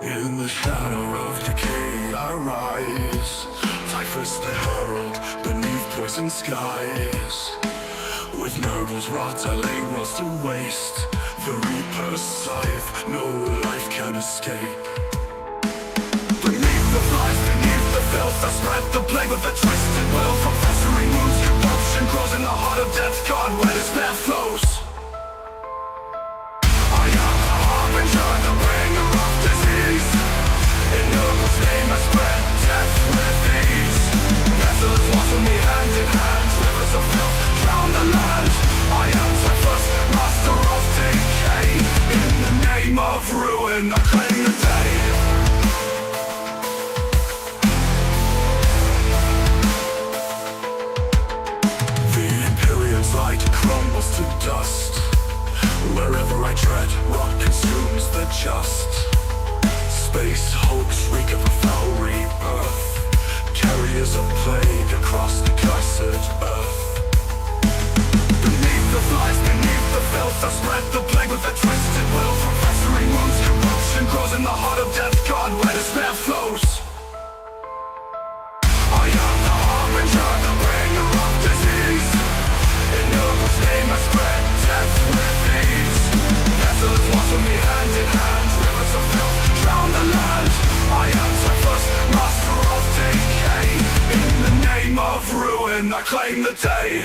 In the shadow of decay I rise, typhus the herald beneath poison skies. With Nurgle's rot I lay worlds to waste. The Reaper's scythe, no life can escape. Beneath the flies, beneath the filth I spread the plague with a twisted will. From festering wounds, corruption grows in the heart of death. God, where despair flows. I am the harbinger, the bringer of disease. In Nurgle's name I spread death with ease. Vessels water me hand in hand. Rivers of filth drown the land. I am typhus, master of decay. In the name of ruin I claim the day. Light crumbles to dust. Wherever I tread, rot consumes the just. Space hopes reek of a foul rebirth. Carriers of plague across the cursed earth. Beneath the flies, beneath the filth I spread the plague with a twisted will. From festering wounds, corruption grows in the heart of death. God, where despair flows. I am the harbinger, the bringer of disease. In Nurgle's name I spread death with ease. Vessels water me hand in hand. Rivers of filth drown the land. I am typhus, master of decay. In the name of ruin I claim the day.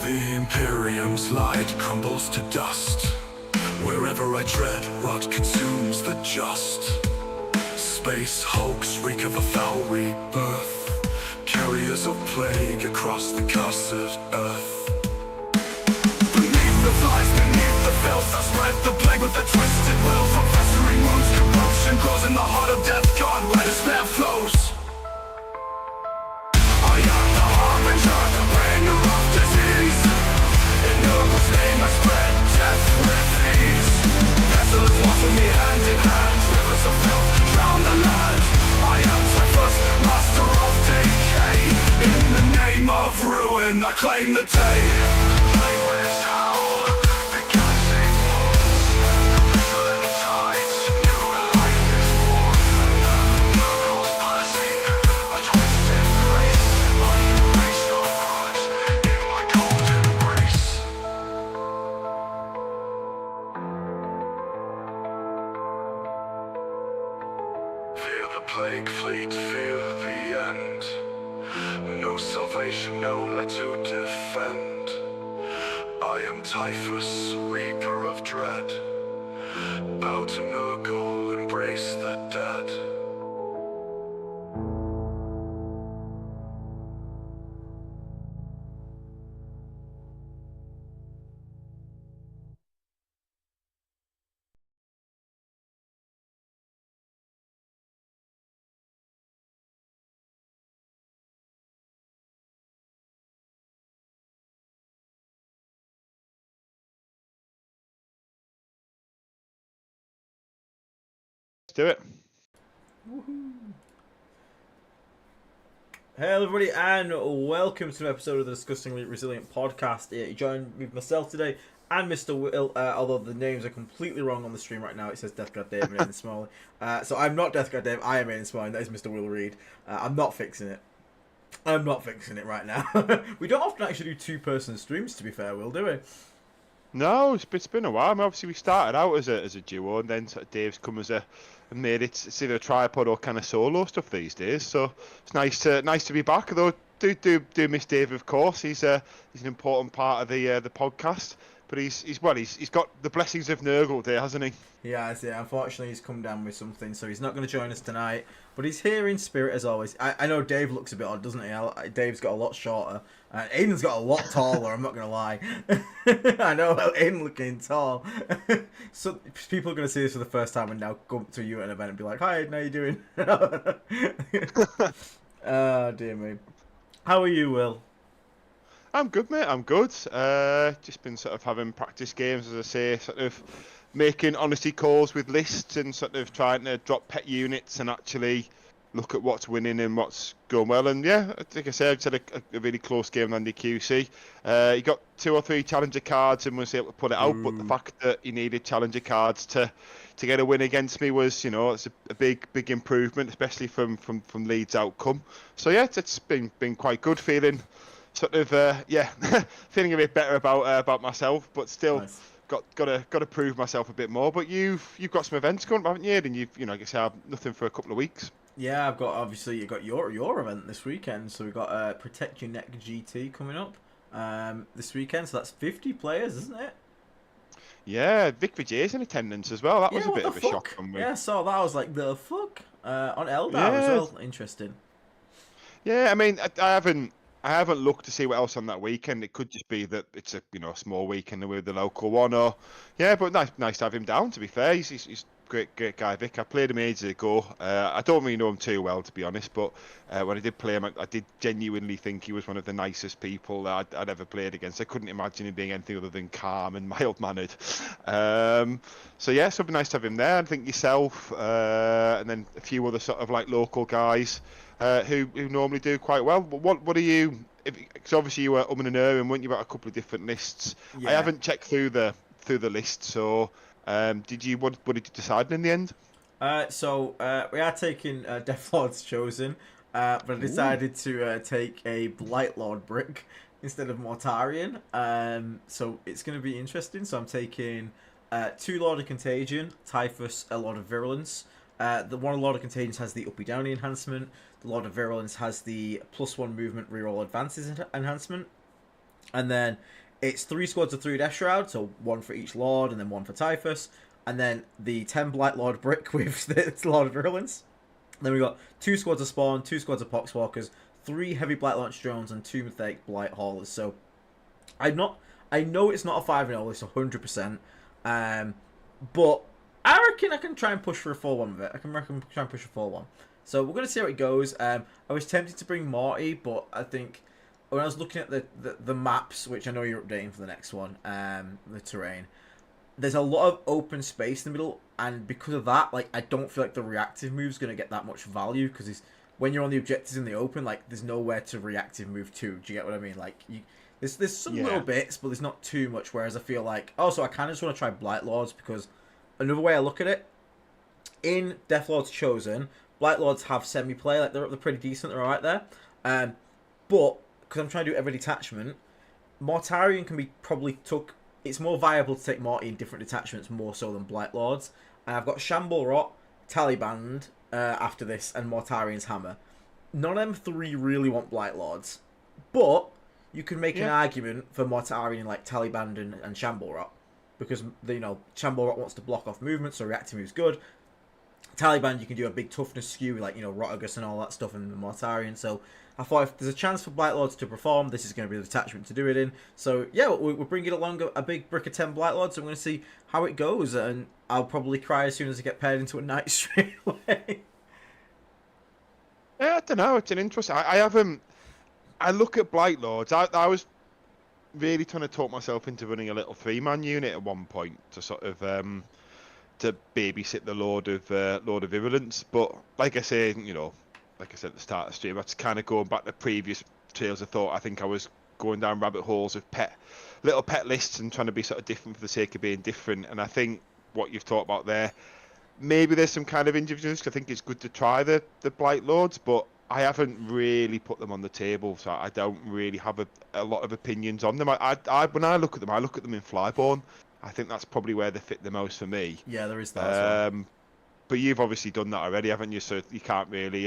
The Imperium's light crumbles to dust. Wherever I tread, rot consumes the just. Space hulks reek of a foul rebirth. Carriers of plague across the cursed earth. Beneath the flies, beneath the filth I spread the plague with a twisted will. From festering wounds, corruption grows in the heart of death. God, where despair flows. I am the harbinger, the bringer of disease. In Nurgle's name I spread death with ease. Vessels water me hand in hand. Rivers of filth drown the land. I am typhus, master of decay. In the name of ruin I claim the day. Language howl, the gassing walls. Vigilant tides, new life is born. Nurgle's passing, a twisted grace. I erase your heart in my cold embrace. Fear the plague fleet, fear the end. No salvation, no let to defend. I am typhus, reaper of dread. Bow to Nurgle, embrace the dead. Do it. Hello everybody and welcome to an episode of the Disgustingly Resilient podcast. You joined with myself today and Mr. Will, although the names are completely wrong on the stream right now. It says Death God Dave and Aiden Smalley. So I'm not Death God Dave, I am Aiden Smalley, and that is Mr. Will Reed. I'm not fixing it. I'm not fixing it right now. We don't often actually do two-person streams, to be fair, Will, do we? No, it's been a while. I mean, obviously, we started out as a duo, and then sort of Dave's come as and made it's either a tripod or kind of solo stuff these days. So it's nice to be back. Although do miss Dave, of course. He's an important part of the podcast. But he's got the blessings of Nurgle there, hasn't he? Yeah, unfortunately he's come down with something, so he's not going to join us tonight. But he's here in spirit as always. I know Dave looks a bit odd, doesn't he? Dave's got a lot shorter. Aiden's got a lot taller, I'm not going to lie. I know, Aiden looking tall. So people are going to see this for the first time and now go up to you at an event and be like, "Hi Aiden, how you doing?" Oh, dear me. How are you, Will? I'm good, mate. I'm good. Just been sort of having practice games, as I say, sort of making honesty calls with lists and sort of trying to drop pet units and actually look at what's winning and what's going well. And yeah, like I said, I just had a really close game on the QC. He got 2 or 3 challenger cards and was able to put it out. But the fact that he needed challenger cards to get a win against me was, it's a big improvement, especially from Leeds' outcome. So yeah, it's been quite good. Feeling sort of feeling a bit better about myself, but still. Nice. Got to prove myself a bit more, but you've got some events going, haven't you? And you've I guess I have nothing for a couple of weeks. Yeah, I've got obviously you got your event this weekend, so we've got Protect Your Neck GT coming up this weekend. So that's 50 players, isn't it? Yeah, Vic Vijay's in attendance as well. That was a bit of a shock from me. Yeah, so that was like the fuck on Eldar as well. Interesting. Yeah, I mean I haven't looked to see what else on that weekend. It could just be that it's a a small weekend with the local one, or but nice to have him down. To be fair, he's great guy, Vic. I played him ages ago. I don't really know him too well, to be honest, but when I did play him, I did genuinely think he was one of the nicest people that I'd ever played against. I couldn't imagine him being anything other than calm and mild mannered. So yeah, so it'd be nice to have him there. I think yourself, and then a few other sort of like local guys. Who normally do quite well. But what are you? Because obviously you were and erring, weren't you, about a couple of different lists? Yeah. I haven't checked through the list. So what did you decide in the end? So we are taking Deathlord's Chosen, but I decided to take a Blightlord brick instead of Mortarion. So it's going to be interesting. So I'm taking 2 Lord of Contagion, Typhus, a Lord of Virulence. The one Lord of Contagion has the uppy downy enhancement. The Lord of Virulence has the +1 movement reroll advances enhancement. And then it's 3 squads of 3 Death Shroud, so 1 for each Lord and then 1 for Typhus. And then the 10 Blightlord brick with the Lord of Virulence. Then we got 2 squads of Spawn, 2 squads of Poxwalkers, 3 heavy Blight Launch drones, and 2 Mythic Blight Haulers. So I know it's not a 5-0 list 100%. But I reckon I can try and push for a 4-1 with it. I can try and push a 4-1. So we're going to see how it goes. I was tempted to bring Morty, but I think when I was looking at the maps, which I know you're updating for the next one, the terrain, there's a lot of open space in the middle, and because of that, like, I don't feel like the reactive move's going to get that much value, because when you're on the objectives in the open, like, there's nowhere to reactive move to. Do you get what I mean? Like, there's some little bits, but there's not too much, whereas I feel like, so I kind of just want to try Blightlords, because another way I look at it, in Deathlord's Chosen, Blightlords have semi-play, like they're pretty decent, they're alright there. But, because I'm trying to do every detachment, Mortarion can be probably it's more viable to take Morty in different detachments more so than Blightlords. And I've got Shamble Rot, Taliband after this, and Mortarion's Hammer. None of them 3 really want Blightlords. But, you can make an argument for Mortarion like Taliband and Shamble Rot. Because, Shamble Rot wants to block off movement, so reactive move's good. Taliban, you can do a big toughness skew, like, Rotagus and all that stuff in the Mortarion. So I thought if there's a chance for Blightlords to perform, this is going to be the detachment to do it in. So yeah, we're bringing along a big brick of 10 Blightlords, so we're going to see how it goes. And I'll probably cry as soon as I get paired into a knight straight away. Yeah, I don't know. It's an interesting. I look at Blightlords. I was really trying to talk myself into running a little 3-man unit at one point to sort of to babysit the Lord of Virulence, but like I say, like I said at the start of the stream, that's kind of going back to previous trails of thought. I think I was going down rabbit holes of little pet lists and trying to be sort of different for the sake of being different. And I think what you've talked about there, maybe there's some kind of individuals. I think it's good to try the Blightlords, but I haven't really put them on the table, so I don't really have a lot of opinions on them. When I look at them, I look at them in Flyborn. I think that's probably where they fit the most for me. Yeah, there is that as well. But you've obviously done that already, haven't you? So you can't really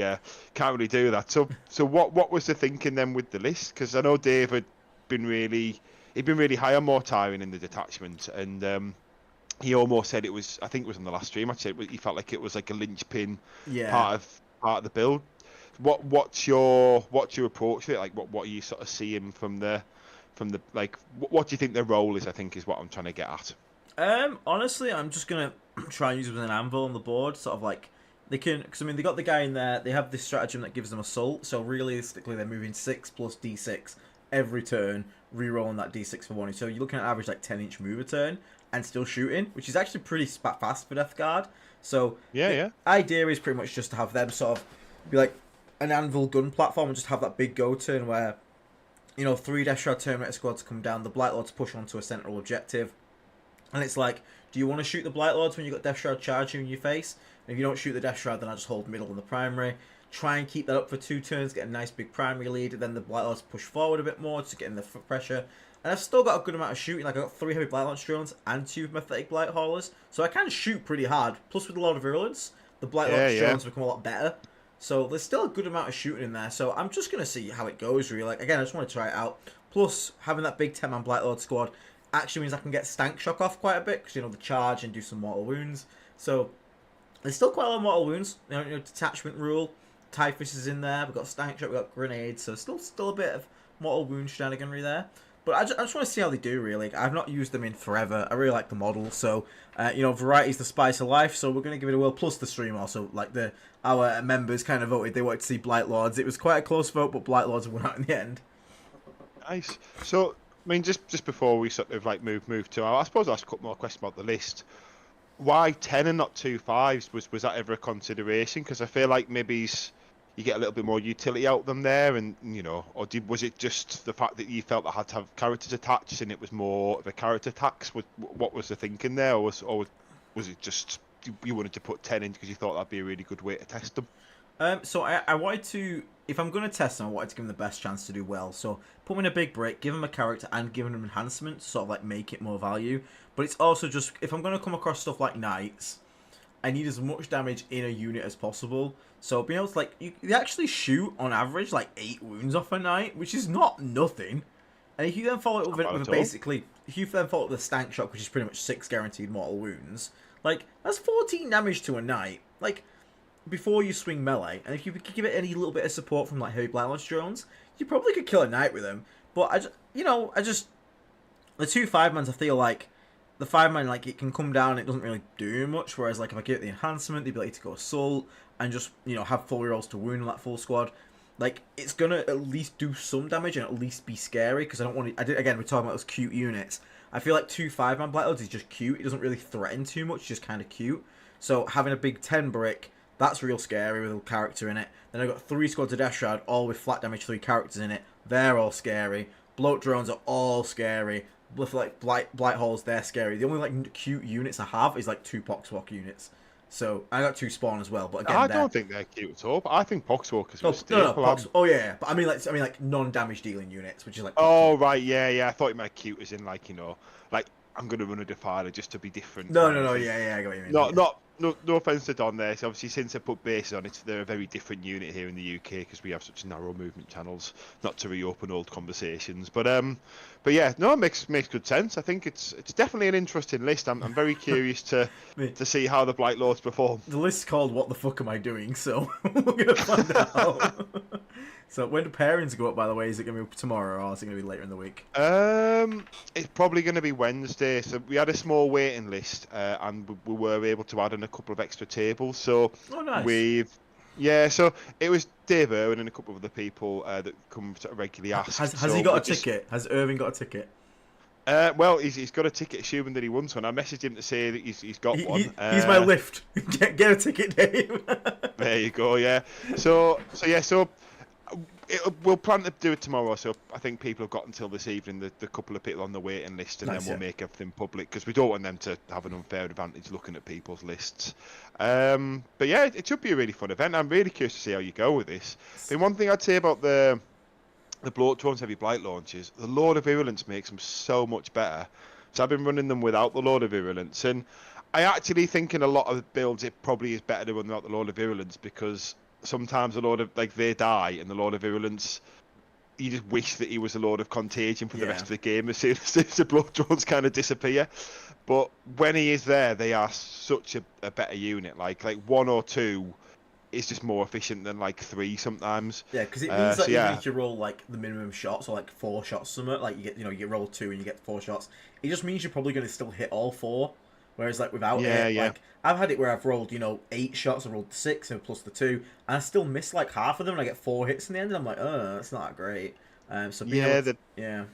do that. So what was the thinking then with the list? Because I know Dave had been really high on Mortarion in the detachment, and he almost said it was. I think it was on the last stream. Actually, he felt like it was like a linchpin part of the build. What's your approach to it? Like what are you sort of seeing from the like what do you think their role is? I think is what I'm trying to get at. Honestly, I'm just gonna try and use it with an anvil on the board, sort of like they can, because I mean they got the guy in there. They have this stratagem that gives them assault, so realistically they're moving 6 plus d6 every turn, re-rolling that d6 for 1. So you're looking at average like 10-inch move a turn and still shooting, which is actually pretty fast for Death Guard. So the idea is pretty much just to have them sort of be like an anvil gun platform and just have that big go turn where, you know, 3 Death Shroud Terminator squads come down, the Blightlords push onto a central objective, and it's like, do you want to shoot the Blightlords when you've got Death Shroud charging in your face? And if you don't shoot the Death Shroud, then I just hold middle in the primary. Try and keep that up for 2 turns, get a nice big primary lead, and then the Blightlords push forward a bit more to get in the pressure. And I've still got a good amount of shooting, like I've got 3 heavy Blight Launch drones and 2 Mephitic Blight Haulers, so I can shoot pretty hard. Plus with a lot of virulence, the Blight Launch drones become a lot better. So there's still a good amount of shooting in there, so I'm just going to see how it goes, really. Like, again, I just want to try it out. Plus, having that big 10-man Blightlord squad actually means I can get Stank Shock off quite a bit, because, you know, the charge and do some mortal wounds. So, there's still quite a lot of mortal wounds. You know, detachment rule, Typhus is in there, we've got Stank Shock, we've got grenades, so still a bit of mortal wound shenaniganry there. But I just want to see how they do, really. I've not used them in forever. I really like the model. So, you know, variety's the spice of life. So we're going to give it a whirl. Plus the stream also. Like, our members kind of voted. They wanted to see Blightlords. It was quite a close vote, but Blightlords won out in the end. Nice. So, I mean, just before we sort of, like, move to... I suppose I'll ask a couple more questions about the list. Why 10 and not 2 5s? Was that ever a consideration? Because I feel like maybe... you get a little bit more utility out of them there, and you know, or was it just the fact that you felt that had to have characters attached, and it was more of a character tax? What was the thinking there, or was it just you wanted to put 10 in because you thought that'd be a really good way to test them? So I wanted to, if I'm going to test them, I wanted to give them the best chance to do well. So put them in a big break, give them a character, and give them enhancements, sort of like make it more value. But it's also just, if I'm going to come across stuff like knights, I need as much damage in a unit as possible. So being able to, like, you actually shoot on average like 8 wounds off a knight, which is not nothing. And if you then follow it with basically, if you then follow it with a Stank Shock, which is pretty much 6 guaranteed mortal wounds, like, that's 14 damage to a knight. Like, before you swing melee, and if you could give it any little bit of support from like heavy Blight Launch drones, you probably could kill a knight with them. But the 2 5-mans, I feel like the 5-man, like, it can come down, it doesn't really do much. Whereas, like, if I give it the enhancement, the ability to go assault, and just, you know, have full rerolls to wound on that full squad, like, it's gonna at least do some damage and at least be scary. Because I don't want to. Again, we're talking about those cute units. I feel like 2 5-man Blightlords is just cute. It doesn't really threaten too much. It's just kind of cute. So having a big 10 brick, that's real scary with a character in it. Then I've got 3 squads of Death Shroud, all with flat damage, 3 characters in it. They're all scary. Bloat drones are all scary. With like blight holes, they're scary. The only like cute units I have is like 2 Poxwalk units. So I got 2 spawn as well. But again, I don't think they're cute at all. But I think Poxwalkers were no. Oh yeah, but I mean like non-damage dealing units, which is like. Oh right, yeah. I thought you meant cute as in like, you know, like I'm gonna run a Defiler just to be different. No. Yeah, I get what you mean. No offense to Don there. So obviously, since I put bases on it, they're a very different unit here in the UK because we have such narrow movement channels. Not to reopen old conversations, but yeah, no, it makes good sense. I think it's definitely an interesting list. I'm very curious to see how the Blightlords perform. The list's called "What the fuck am I doing?" So we're gonna find out. So when do pairings go up, by the way? Is it going to be tomorrow or is it going to be later in the week? It's probably going to be Wednesday. So we had a small waiting list and we were able to add in a couple of extra tables. So nice. So it was Dave Irwin and a couple of other people that come sort of regularly ask. Has he got a ticket? Has Irving got a ticket? Well, he's got a ticket, assuming that he wants one. I messaged him to say that he's got one. He's my lift. Get a ticket, Dave. There you go. Yeah. So we'll plan to do it tomorrow, so I think people have got until this evening, the couple of people on the waiting list, and then we'll make everything public, because we don't want them to have an unfair advantage looking at people's lists. But yeah, it should be a really fun event. I'm really curious to see how you go with this. I mean, one thing I'd say about the Bloatdrones Heavy Blight launches, the Lord of Virulence makes them so much better. So I've been running them without the Lord of Virulence, and I actually think in a lot of builds it probably is better to run without the Lord of Virulence, because sometimes the Lord of, like, they die, and the Lord of Virulence, you just wish that he was a Lord of Contagion for the rest of the game as soon as the Bloatdrones kind of disappear. But when he is there, they are such a better unit. Like 1 or 2 is just more efficient than like 3 sometimes. Yeah, because it means that even if you roll like the minimum shots, or like 4 shots somewhere, like you roll 2 and you get 4 shots, it just means you're probably going to still hit all 4. Whereas, like, without it, like, I've had it where I've rolled, 8 shots, I've rolled 6 and plus the 2, and I still miss, like, half of them, and I get 4 hits in the end, and I'm like, that's not great. So being able to,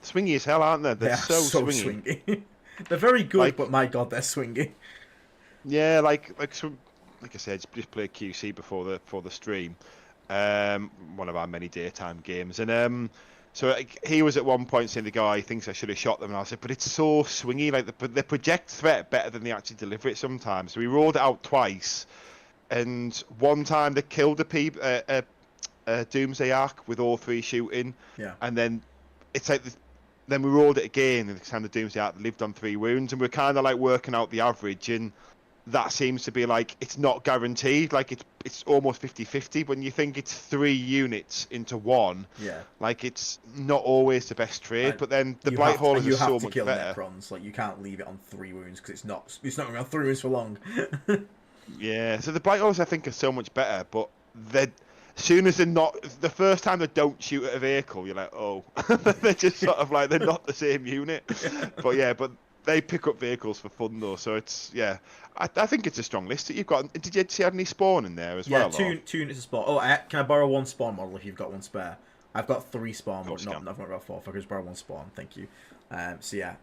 swingy as hell, aren't they? They're so swingy. They're very good, but my god, they're swingy. Yeah, like like I said, just played QC before the stream, one of our many daytime games, and so like, he was at one point saying the guy thinks I should have shot them, and I said, but it's so swingy, like they project threat better than they actually deliver it sometimes. So we rolled it out twice, and one time they killed a Doomsday Arc with all three shooting, and then it's like then we rolled it again, and the time the Doomsday Arc lived on 3 wounds, and we're kind of like working out the average, and that seems to be like it's not guaranteed, like it's almost 50-50 when you think it's 3 units into 1. Like it's not always the best trade, but then the Blightlords are so much better. Necrons, like you can't leave it on 3 wounds because it's not going to be on 3 wounds for long. Yeah, so the Blightlords I think are so much better, but they're as soon as they're not, the first time they don't shoot at a vehicle, you're like, oh, they're just sort of like, they're not the same unit. But they pick up vehicles for fun though, so it's, I think it's a strong list that you've got. Did you have any spawn in there as well? Yeah, two units of spawn. Oh, can I borrow 1 spawn model if you've got 1 spare? I've got 3 spawn, but I've not got 4. If I could just borrow 1 spawn, thank you. But yeah,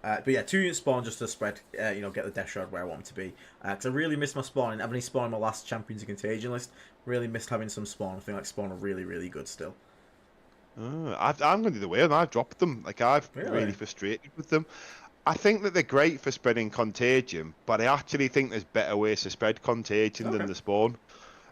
2 units spawn just to spread, get the Death Shroud where I want them to be. Because I really missed my spawn. I didn't have any spawn on my last Champions of Contagion list. Really missed having some spawn. I think like spawn are really, really good still. I'm going to do the way, and I've dropped them. Like I've really frustrated with them. I think that they're great for spreading contagion, but I actually think there's better ways to spread contagion than the spawn.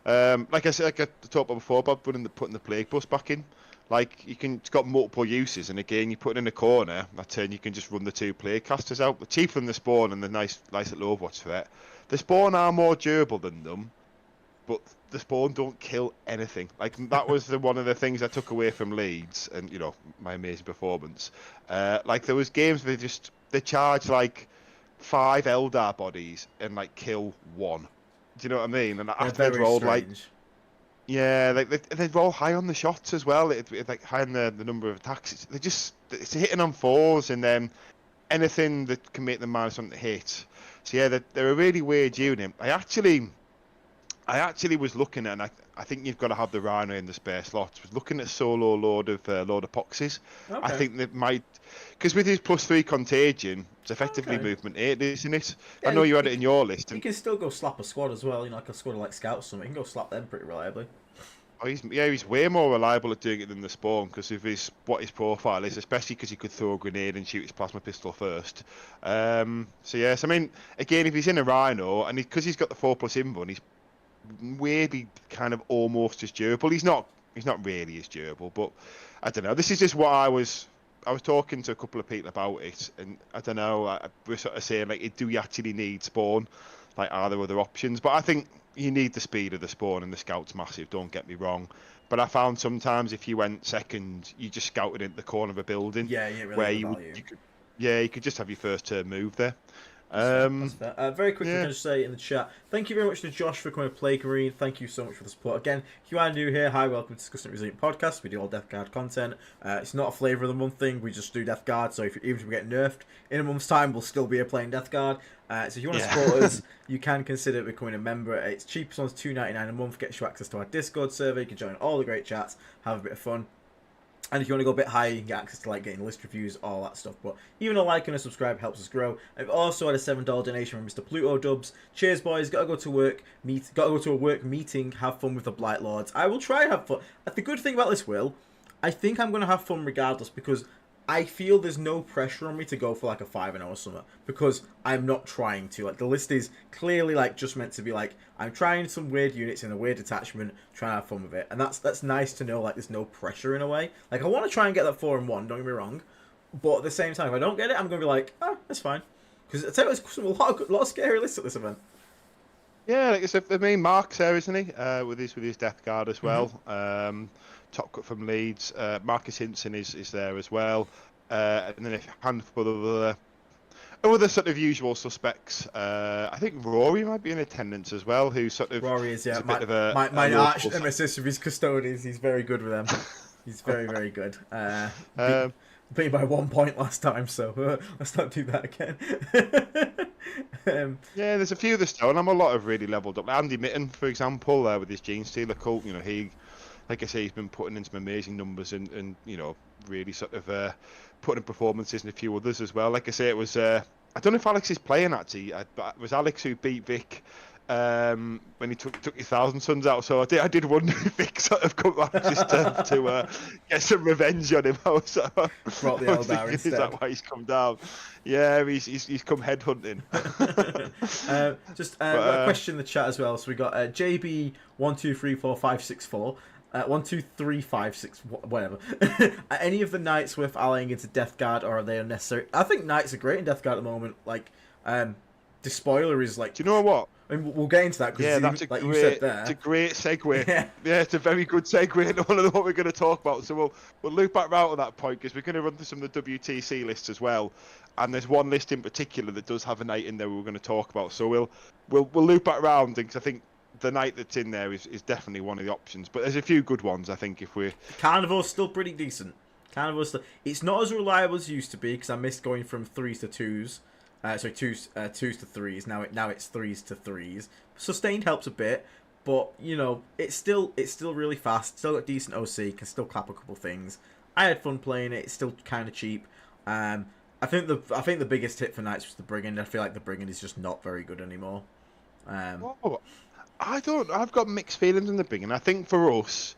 Like I said, like I talked about before, about putting the plague bus back in. Like it's got multiple uses, and again, you put it in a corner. That turn, you can just run the 2 plague casters out. But cheaper than the spawn and the nice little Overwatch threat. The spawn are more durable than them, but the spawn don't kill anything. Like that was one of the things I took away from Leeds, and my amazing performance. Like there was games where they charge like 5 Eldar bodies and like kill 1. Do you know what I mean? And after they rolled like. Yeah, like they roll high on the shots as well. Like high on the number of attacks. It's hitting on 4s, and then anything that can make them -1 to hit. So yeah, they're a really weird unit. I actually was looking at, and I think you've got to have the Rhino in the spare slots. Was looking at solo Lord of Epoxies. Okay. I think that might, because with his +3 contagion, it's effectively movement 8, isn't it? Yeah, I know you had it in your list. You can still go slap a squad as well. Like a squad of like scouts or something. You can go slap them pretty reliably. Oh, he's way more reliable at doing it than the spawn because of what his profile is, especially because he could throw a grenade and shoot his plasma pistol first. So yes, I mean, again, if he's in a Rhino and because he's got the 4+ invuln, he's weirdly kind of almost as durable. He's not really as durable, but I don't know. This is just what I was talking to a couple of people about it, and I don't know. We're sort of saying like, do you actually need spawn? Like, are there other options? But I think you need the speed of the spawn, and the scout's massive. Don't get me wrong. But I found sometimes if you went second, you just scouted into the corner of a building. Yeah, really you could just have your first turn move there. That's fair. Very quickly, can I just say in the chat, thank you very much to Josh for coming to play Green. Thank you so much for the support. Again, if you are new here, hi, welcome to Discussing Resilient Podcast. We do all Death Guard content. It's not a flavour of the month thing. We just do Death Guard. So even if we get nerfed in a month's time, we'll still be here playing Death Guard. So if you want to support us, you can consider becoming a member. It's cheapest one's $2.99 a month. Gets you access to our Discord server. You can join all the great chats, have a bit of fun. And if you want to go a bit higher, you can get access to like getting list reviews, all that stuff. But even a like and a subscribe helps us grow. I've also had a $7 donation from Mr. Pluto Dubs. Cheers, boys. Gotta go to work. Gotta go to a work meeting. Have fun with the Blightlords. I will try and have fun. The good thing about this, Will, I think I'm gonna have fun regardless because I feel there's no pressure on me to go for like a 5-0 summer because I'm not trying to. Like the list is clearly like just meant to be like I'm trying some weird units in a weird attachment, trying to have fun with it, and that's nice to know. Like there's no pressure in a way. Like I want to try and get that 4-1. Don't get me wrong, but at the same time, if I don't get it, I'm gonna be like, oh, that's fine. Because I tell you, it's a lot of scary lists at this event. Yeah, like I said, the main Mark's there, isn't he? With his Death Guard as well. Top cut from Leeds. Marcus Hinson is there as well. And then a handful of other sort of usual suspects. I think Rory might be in attendance as well, who sort of... Rory is, yeah. My arch nemesis of his custodians. He's very good with them. He's very, very good. Beat by 1 point last time, so let's not do that again. Yeah, there's a few of the still, and I'm a lot of really leveled up. Andy Mitten, for example, with his Gene Stealer cult, he... Like I say, he's been putting in some amazing numbers and really sort of putting in performances and a few others as well. Like I say, it was... I don't know if Alex is playing, actually. It was Alex who beat Vic when he took his Thousand Sons out. So I did wonder if Vic sort of come back just to get some revenge on him. I was Brought the thinking, Eldar is instead. that why he's come down? Yeah, he's come headhunting. Just got a question in the chat as well. So we got JB1234564. 12356 whatever. Are any of the knights worth allying into Death Guard, or are they unnecessary? I think knights are great in Death Guard at the moment. Like, Despoiler is like. Do you know what? I mean, we'll get into that because That's a like great, you said there. it's a great segue. Yeah. Yeah, it's a very good segue into what we're going to talk about. So we'll loop back round to that point because we're going to run through some of the WTC lists as well. And there's one list in particular that does have a knight in there we're going to talk about. So we'll loop back round because I think the knight that's in there is definitely one of the options. But there's a few good ones, I think, if we're... Carnivore's still pretty decent. Carnivore's still... It's not as reliable as it used to be because I missed going from 3s to 2s. Sorry, 2s to 3s. Now it's 3s to 3s. Sustained helps a bit, but you know it's still really fast. Still got decent OC. Can still clap a couple things. I had fun playing it. It's still kind of cheap. I think the biggest hit for Knights was the Brigand. I feel like the Brigand is just not very good anymore. I've got mixed feelings on the Brigand. I think for us,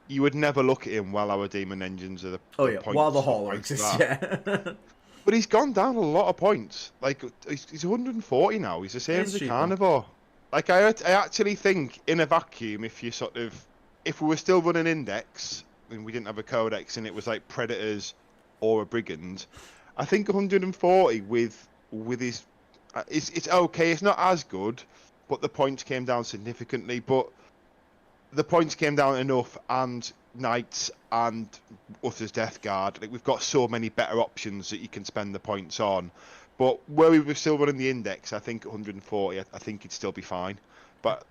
you would never look at him while our demon engines are the points, while the Hauler exists. Yeah. But he's gone down a lot of points. Like he's 140 now. He's the same as a Carnivore. Like I actually think in a vacuum, if we were still running Index, and we didn't have a Codex, and it was like Predators or a Brigand, I think 140 with his, it's okay. It's not as good, but the points came down significantly. But the points came down enough, and Knights and Uther's Death Guard, like we've got so many better options that you can spend the points on. But where we were still running the Index, I think 140, I think it'd still be fine. But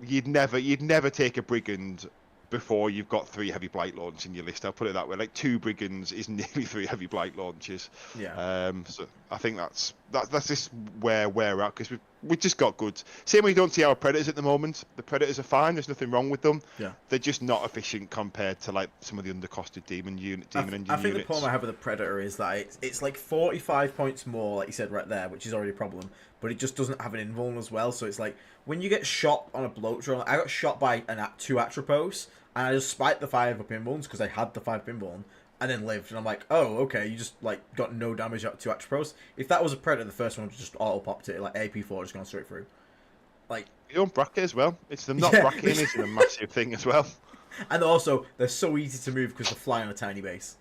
you'd never take a Brigand before you've got 3 heavy Blightlords in your list. I'll put it that way. Like 2 Brigands is nearly 3 heavy Blight launches. Yeah. So I think that's just where we're at, because we've just got good. Same way you don't see our Predators at the moment. The Predators are fine. There's nothing wrong with them. Yeah. They're just not efficient compared to like some of the undercosted demon engine units. I think the problem I have with the Predator is that it's like 45 points more, like you said right there, which is already a problem. But it just doesn't have an invuln as well. So it's like when you get shot on a bloat drone, I got shot by 2 Atropos, and I just spiked the 5 up invulns because I had the 5 invuln, and then lived. And I'm like, oh, okay, you just like got no damage up 2 Atropos. If that was a Predator, the first one would just auto popped it, like AP4 just gone straight through. Like you don't bracket as well. It's them not bracketing is a massive thing as well. And also they're so easy to move because they fly on a tiny base.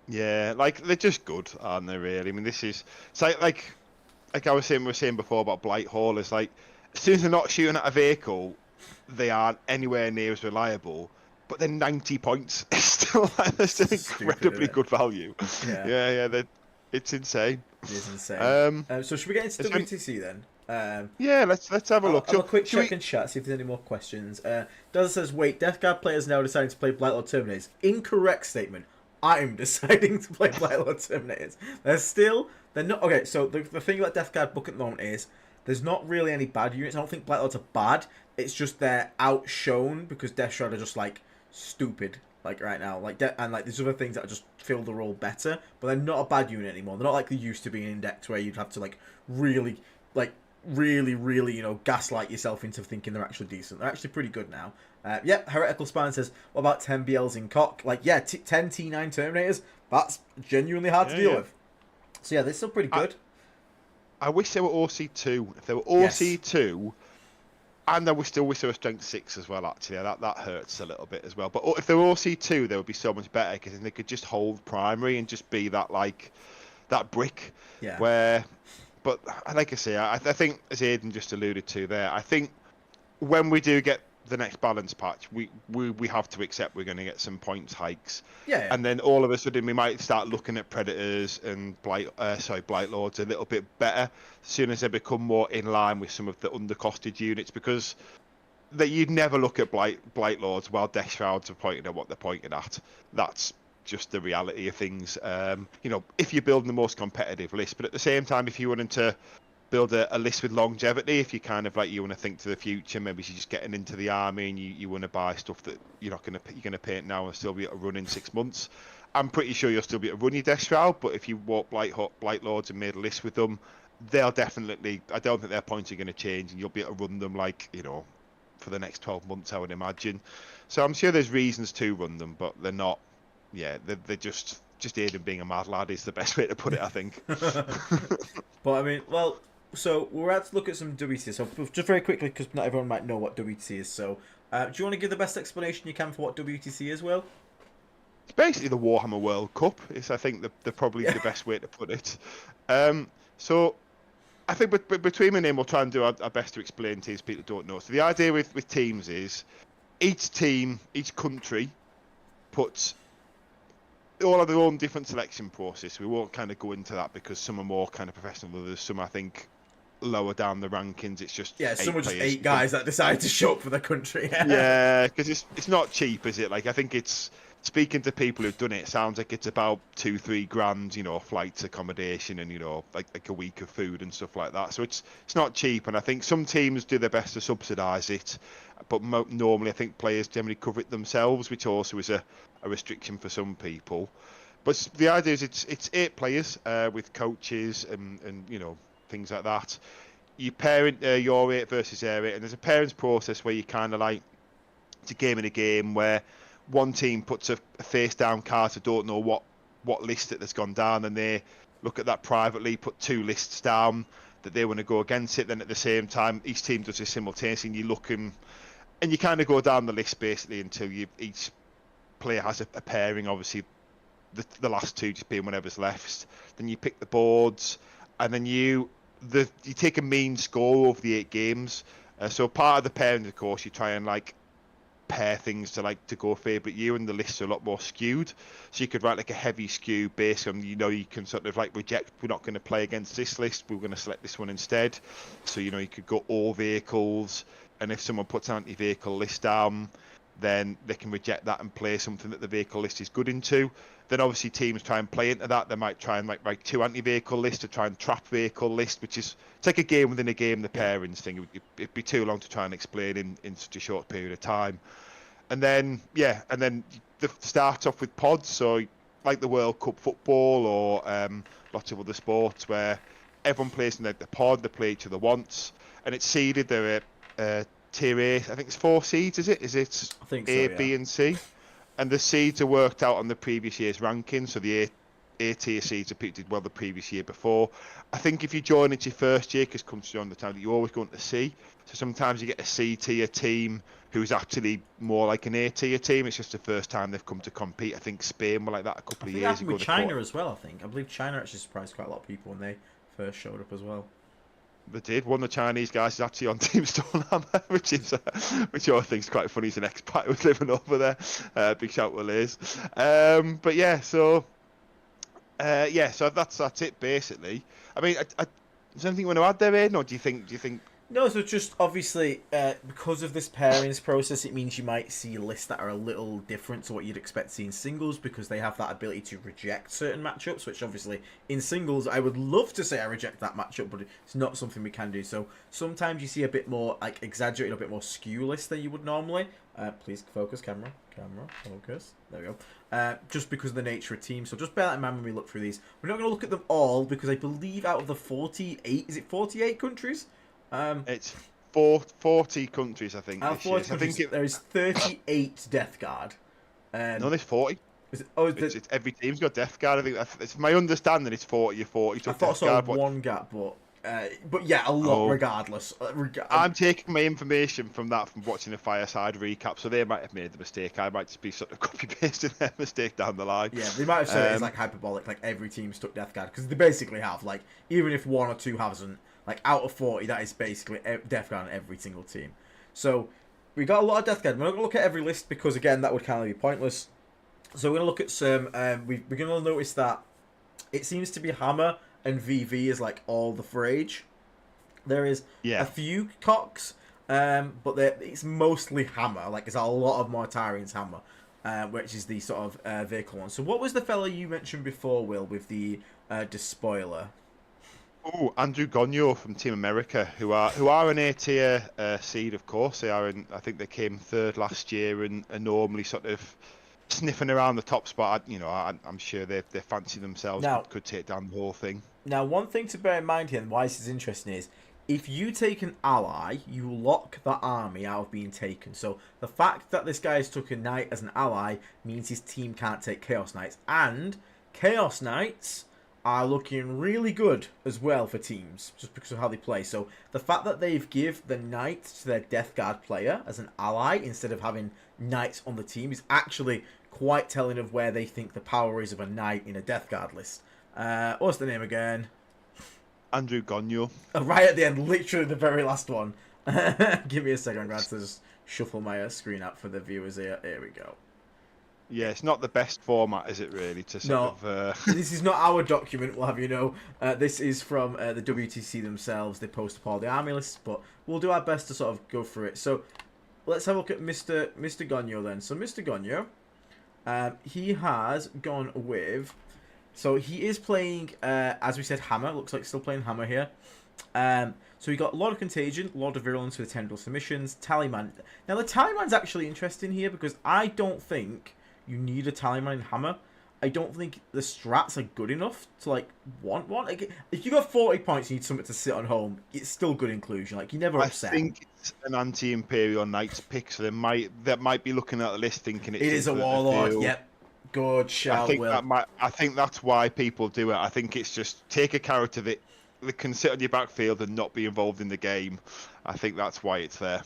Yeah, like they're just good, aren't they? Really. I mean, this is it's like I was saying before about Blight Haulers. Like as soon as they're not shooting at a vehicle, they aren't anywhere near as reliable. But then 90 points is still incredibly good value. Yeah. It's insane. It is insane. So should we get into WTC then? Yeah, let's have a look. I'll have a quick check in chat, see if there's any more questions. Does says, wait, Death Guard players now deciding to play Blightlord Terminators. Incorrect statement. I'm deciding to play Blightlord Terminators. They're not... Okay, so the thing about Death Guard book at the moment is there's not really any bad units. I don't think Blightlords are bad. It's just they're outshone because Death Shroud are just, like, stupid. Like, right now. And there's other things that just fill the role better. But they're not a bad unit anymore. They're not like they used to be in Index where you'd have to, like, really, you know, gaslight yourself into thinking they're actually decent. They're actually pretty good now. Heretical Spine says, what about 10 BLs in cock? Like, yeah, 10 T9 Terminators, that's genuinely hard to deal with. So yeah, they're still pretty good. I wish they were OC2. If they were OC2, and I still wish they were Strength 6 as well, actually. That hurts a little bit as well. But if they were OC2, they would be so much better, because then they could just hold primary and just be that, like, that brick. Yeah. Where... But like I say, I think, as Aiden just alluded to there, I think when we do get the next balance patch, we have to accept we're going to get some points hikes. Yeah. And then all of a sudden we might start looking at Predators and Blightlords a little bit better as soon as they become more in line with some of the undercosted units, because you'd never look at Blightlords while Death Shrouds are pointing at what they're pointing at. That's just the reality of things. You know, if you're building the most competitive list, but at the same time, if you wanted to build a list with longevity, if you kind of like you want to think to the future, maybe you're just getting into the army and you want to buy stuff that you're gonna paint now and still be able to run in 6 months, I'm pretty sure you'll still be able to run your Death Shroud. But if you bought Blightlords and made a list with them they'll definitely. I don't think their points are going to change, and you'll be able to run them like for the next 12 months, I would imagine. So I'm sure there's reasons to run them, but they're not. Yeah, they're just Aiden being a mad lad is the best way to put it, I think. But I mean, well, so we're about to look at some WTC. So just very quickly, because not everyone might know what WTC is. So, do you want to give the best explanation you can for what WTC is, Will? It's basically the Warhammer World Cup. Is I think the probably the best way to put it. So I think between me and him, we'll try and do our best to explain to these people who don't know. So the idea with teams is each team, each country puts they all have their own different selection process. We won't kind of go into that because some are more kind of professional than others. Some I think lower down the rankings. It's just some are just players. 8 guys that decide to show up for the country. Yeah, because it's not cheap, is it? Like I think it's speaking to people who've done it. It sounds like it's about 2-3 grand, flights, accommodation, and like a week of food and stuff like that. So it's not cheap, and I think some teams do their best to subsidise it, but normally I think players generally cover it themselves, which also is a restriction for some people. But the idea is it's 8 players with coaches and things like that. You parent your 8 versus their 8, and there's a parents process where you kind of like it's a game in a game where one team puts a face down card, so don't know what list that has gone down, and they look at that privately, put 2 lists down that they want to go against it. Then at the same time, each team does this simultaneously, and you look and you kind of go down the list basically until each player has a pairing. Obviously, the last 2 just being whatever's left. Then you pick the boards, and then you take a mean score over the 8 games. So part of the pairing, of course, you try and like pair things to go favourite you, and the lists are a lot more skewed. So you could write like a heavy skew based on you can sort of like reject. We're not going to play against this list. We're going to select this one instead. So you could go all vehicles, and if someone puts an anti-vehicle list down, then they can reject that and play something that the vehicle list is good into. Then obviously teams try and play into that. They might try and like write 2 anti-vehicle lists to try and trap vehicle list, which is it's like a game within a game. The pairings thing, it'd be too long to try and explain in such a short period of time. And then the starts off with pods. So like the World Cup football or lots of other sports where everyone plays in the pod. They play each other once, and it's seeded. They're tier A. I think it's 4 seeds. Is it? I think A, so, yeah. B, and C. And the seeds are worked out on the previous year's rankings. So the A tier seeds are did well the previous year before. I think if you join it your first year, because comes on the time that you always go into C. So sometimes you get a C tier team who's actually more like an A tier team. It's just the first time they've come to compete. I think Spain were like that a couple of years ago. With China as well, I believe China actually surprised quite a lot of people when they first showed up as well. They did. One of the Chinese guys is actually on Team Stonehammer, which I think is quite funny. He's an expat who's living over there. Big shout to Liz. But yeah, so that's it basically. I mean, is there anything you want to add there, Aiden, or do you think? No, so just obviously because of this pairings process, it means you might see lists that are a little different to what you'd expect to see in singles, because they have that ability to reject certain matchups, which obviously in singles I would love to say I reject that matchup, but it's not something we can do. So sometimes you see a bit more like exaggerated, a bit more skew list than you would normally. Please focus, camera, focus. There we go. Just because of the nature of teams. So just bear that in mind when we look through these. We're not going to look at them all because I believe out of the 48, is it 48 countries? It's 40 countries, I think. This year. There is 38 Death Guard. No, there's 40. It's every team's got Death Guard. I think it's my understanding. It's 40 or 40. I thought I saw one gap, but yeah, a lot. Regardless, I'm taking my information from watching the Fireside recap. So they might have made the mistake. I might just be sort of copy pasting their mistake down the line. Yeah, they might have said it's like hyperbolic. Like every team's stuck Death Guard, because they basically have, like, even if 1 or 2 hasn't. Like, out of 40, that is basically Death Guard on every single team. So, we got a lot of Death Guard. We're not going to look at every list because, again, that would kind of be pointless. So, we're going to look at some... we're going to notice that it seems to be Hammer and VV is, like, all the rage. There is a few Cocks, but it's mostly Hammer. Like, there's a lot of Mortarian's Hammer, which is the sort of vehicle one. So, what was the fella you mentioned before, Will, with the Despoiler? Oh, Andrew Gonyo from Team America, who are an A tier seed, of course. They are I think they came 3rd last year and are normally sort of sniffing around the top spot. I'm sure they fancy themselves, could take down the whole thing. Now, one thing to bear in mind here, and why this is interesting, is if you take an ally, you lock that army out of being taken. So the fact that this guy's took a knight as an ally means his team can't take Chaos Knights. And Chaos Knights are looking really good as well for teams, just because of how they play. So the fact that they've give the knight to their Death Guard player as an ally instead of having knights on the team is actually quite telling of where they think the power is of a knight in a Death Guard list. What's the name again? Andrew Gonyo. Right at the end, literally the very last one. Give me a second, I'm going to just shuffle my screen up for the viewers here. Here we go. Yeah, it's not the best format, is it, really, to sort of... This is not our document, we'll have you know. This is from the WTC themselves. They post up all the army lists, but we'll do our best to sort of go through it. So, let's have a look at Mr. Gonyo then. So, Mr. Gonyo, he has gone with... So, he is playing, as we said, Hammer. Looks like still playing Hammer here. So, we got Lord of Contagion, Lord of Virulence with Tendril Submissions, Tallyman. Now, the Tallyman's actually interesting here because I don't think you need a Tallyman in Hammer. I don't think the strats are good enough to, like, want one. Like, if you got 40 points and you need something to sit on home, it's still good inclusion. Like, you never upset. I think it's an anti-Imperial Knights pick, so they might be looking at the list thinking it is a Warlord. Yep. Good shout, Will. I think that's why people do it. I think it's just take a character that can sit on your backfield and not be involved in the game. I think that's why it's there.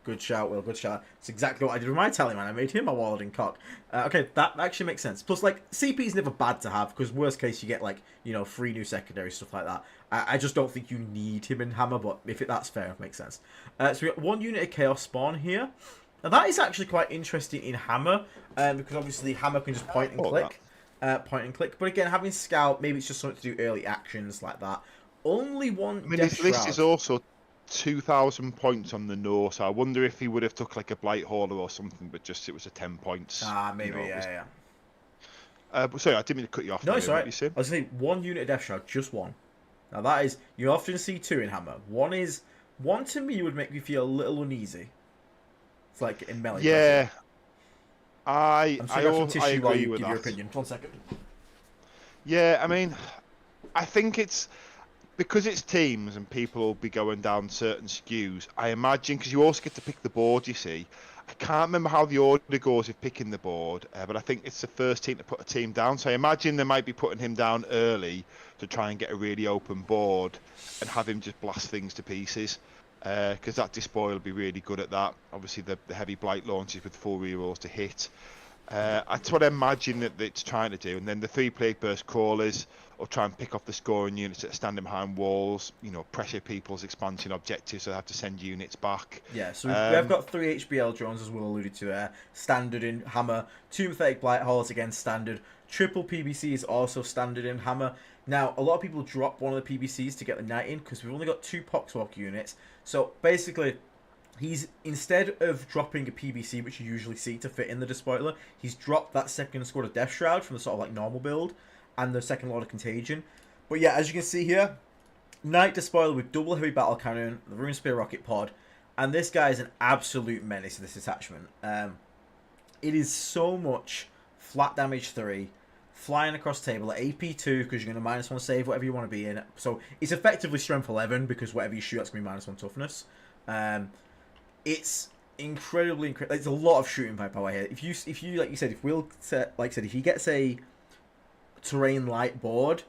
Good shout, Will. Good shout. It's exactly what I did with my Tallyman. I made him a Warlord and Cock. Okay, that actually makes sense. Plus, like, CP is never bad to have, because worst case you get, like, you know, 3 new secondary, stuff like that. I just don't think you need him in Hammer, but that's fair, it makes sense. So we got 1 unit of Chaos Spawn here. Now, that is actually quite interesting in Hammer, because obviously Hammer can just point and click. But again, having Scout, maybe it's just something to do early actions like that. Only one Death list is also 2,000 points on the nose. So I wonder if he would have took like a Blightlord or something, but just it was a 10 points. Maybe, you know, yeah. Sorry, I didn't mean to cut you off. No, it's alright. I was saying 1 unit of Death Shroud, just 1. Now that is, you often see 2 in Hammer. One to me would make me feel a little uneasy. It's like in melee. Yeah, I agree while you with give that. your opinion. 1 second. Yeah, I mean, I think it's because it's teams and people will be going down certain skews. I imagine because you also get to pick the board. You see, I can't remember how the order goes with picking the board, but I think it's the first team to put a team down. So I imagine they might be putting him down early to try and get a really open board and have him just blast things to pieces. Because that Despoil will be really good at that. Obviously, the heavy Blight launches with 4 rerolls to hit. That's what I imagine that it's trying to do. And then the 3 Plague Burst Crawlers will try and pick off the scoring units that are standing behind walls, you know, pressure people's expansion objectives, so they have to send units back. Yeah, so we have got 3 HBL drones, as Will alluded to there. Standard in Hammer. 2 Pathetic Blight Halls, again, standard. Triple PBC is also standard in Hammer. Now, a lot of people drop one of the PBCs to get the Knight in, because we've only got 2 Poxwalk units. So, basically, he's, instead of dropping a PBC, which you usually see to fit in the Despoiler, he's dropped that second squad of Death Shroud from the sort of like normal build, and the second Lord of Contagion. But yeah, as you can see here, Knight Despoiler with double heavy battle cannon, the Rune Spear rocket pod, and this guy is an absolute menace to this attachment. It is so much flat damage 3, flying across table at AP 2 because you're going to -1 save whatever you want to be in. So it's effectively strength 11 because whatever you shoot, that's going to be -1 toughness. It's incredibly there's a lot of shooting power here. If you like you said, if Will like I said, if he gets a terrain light board,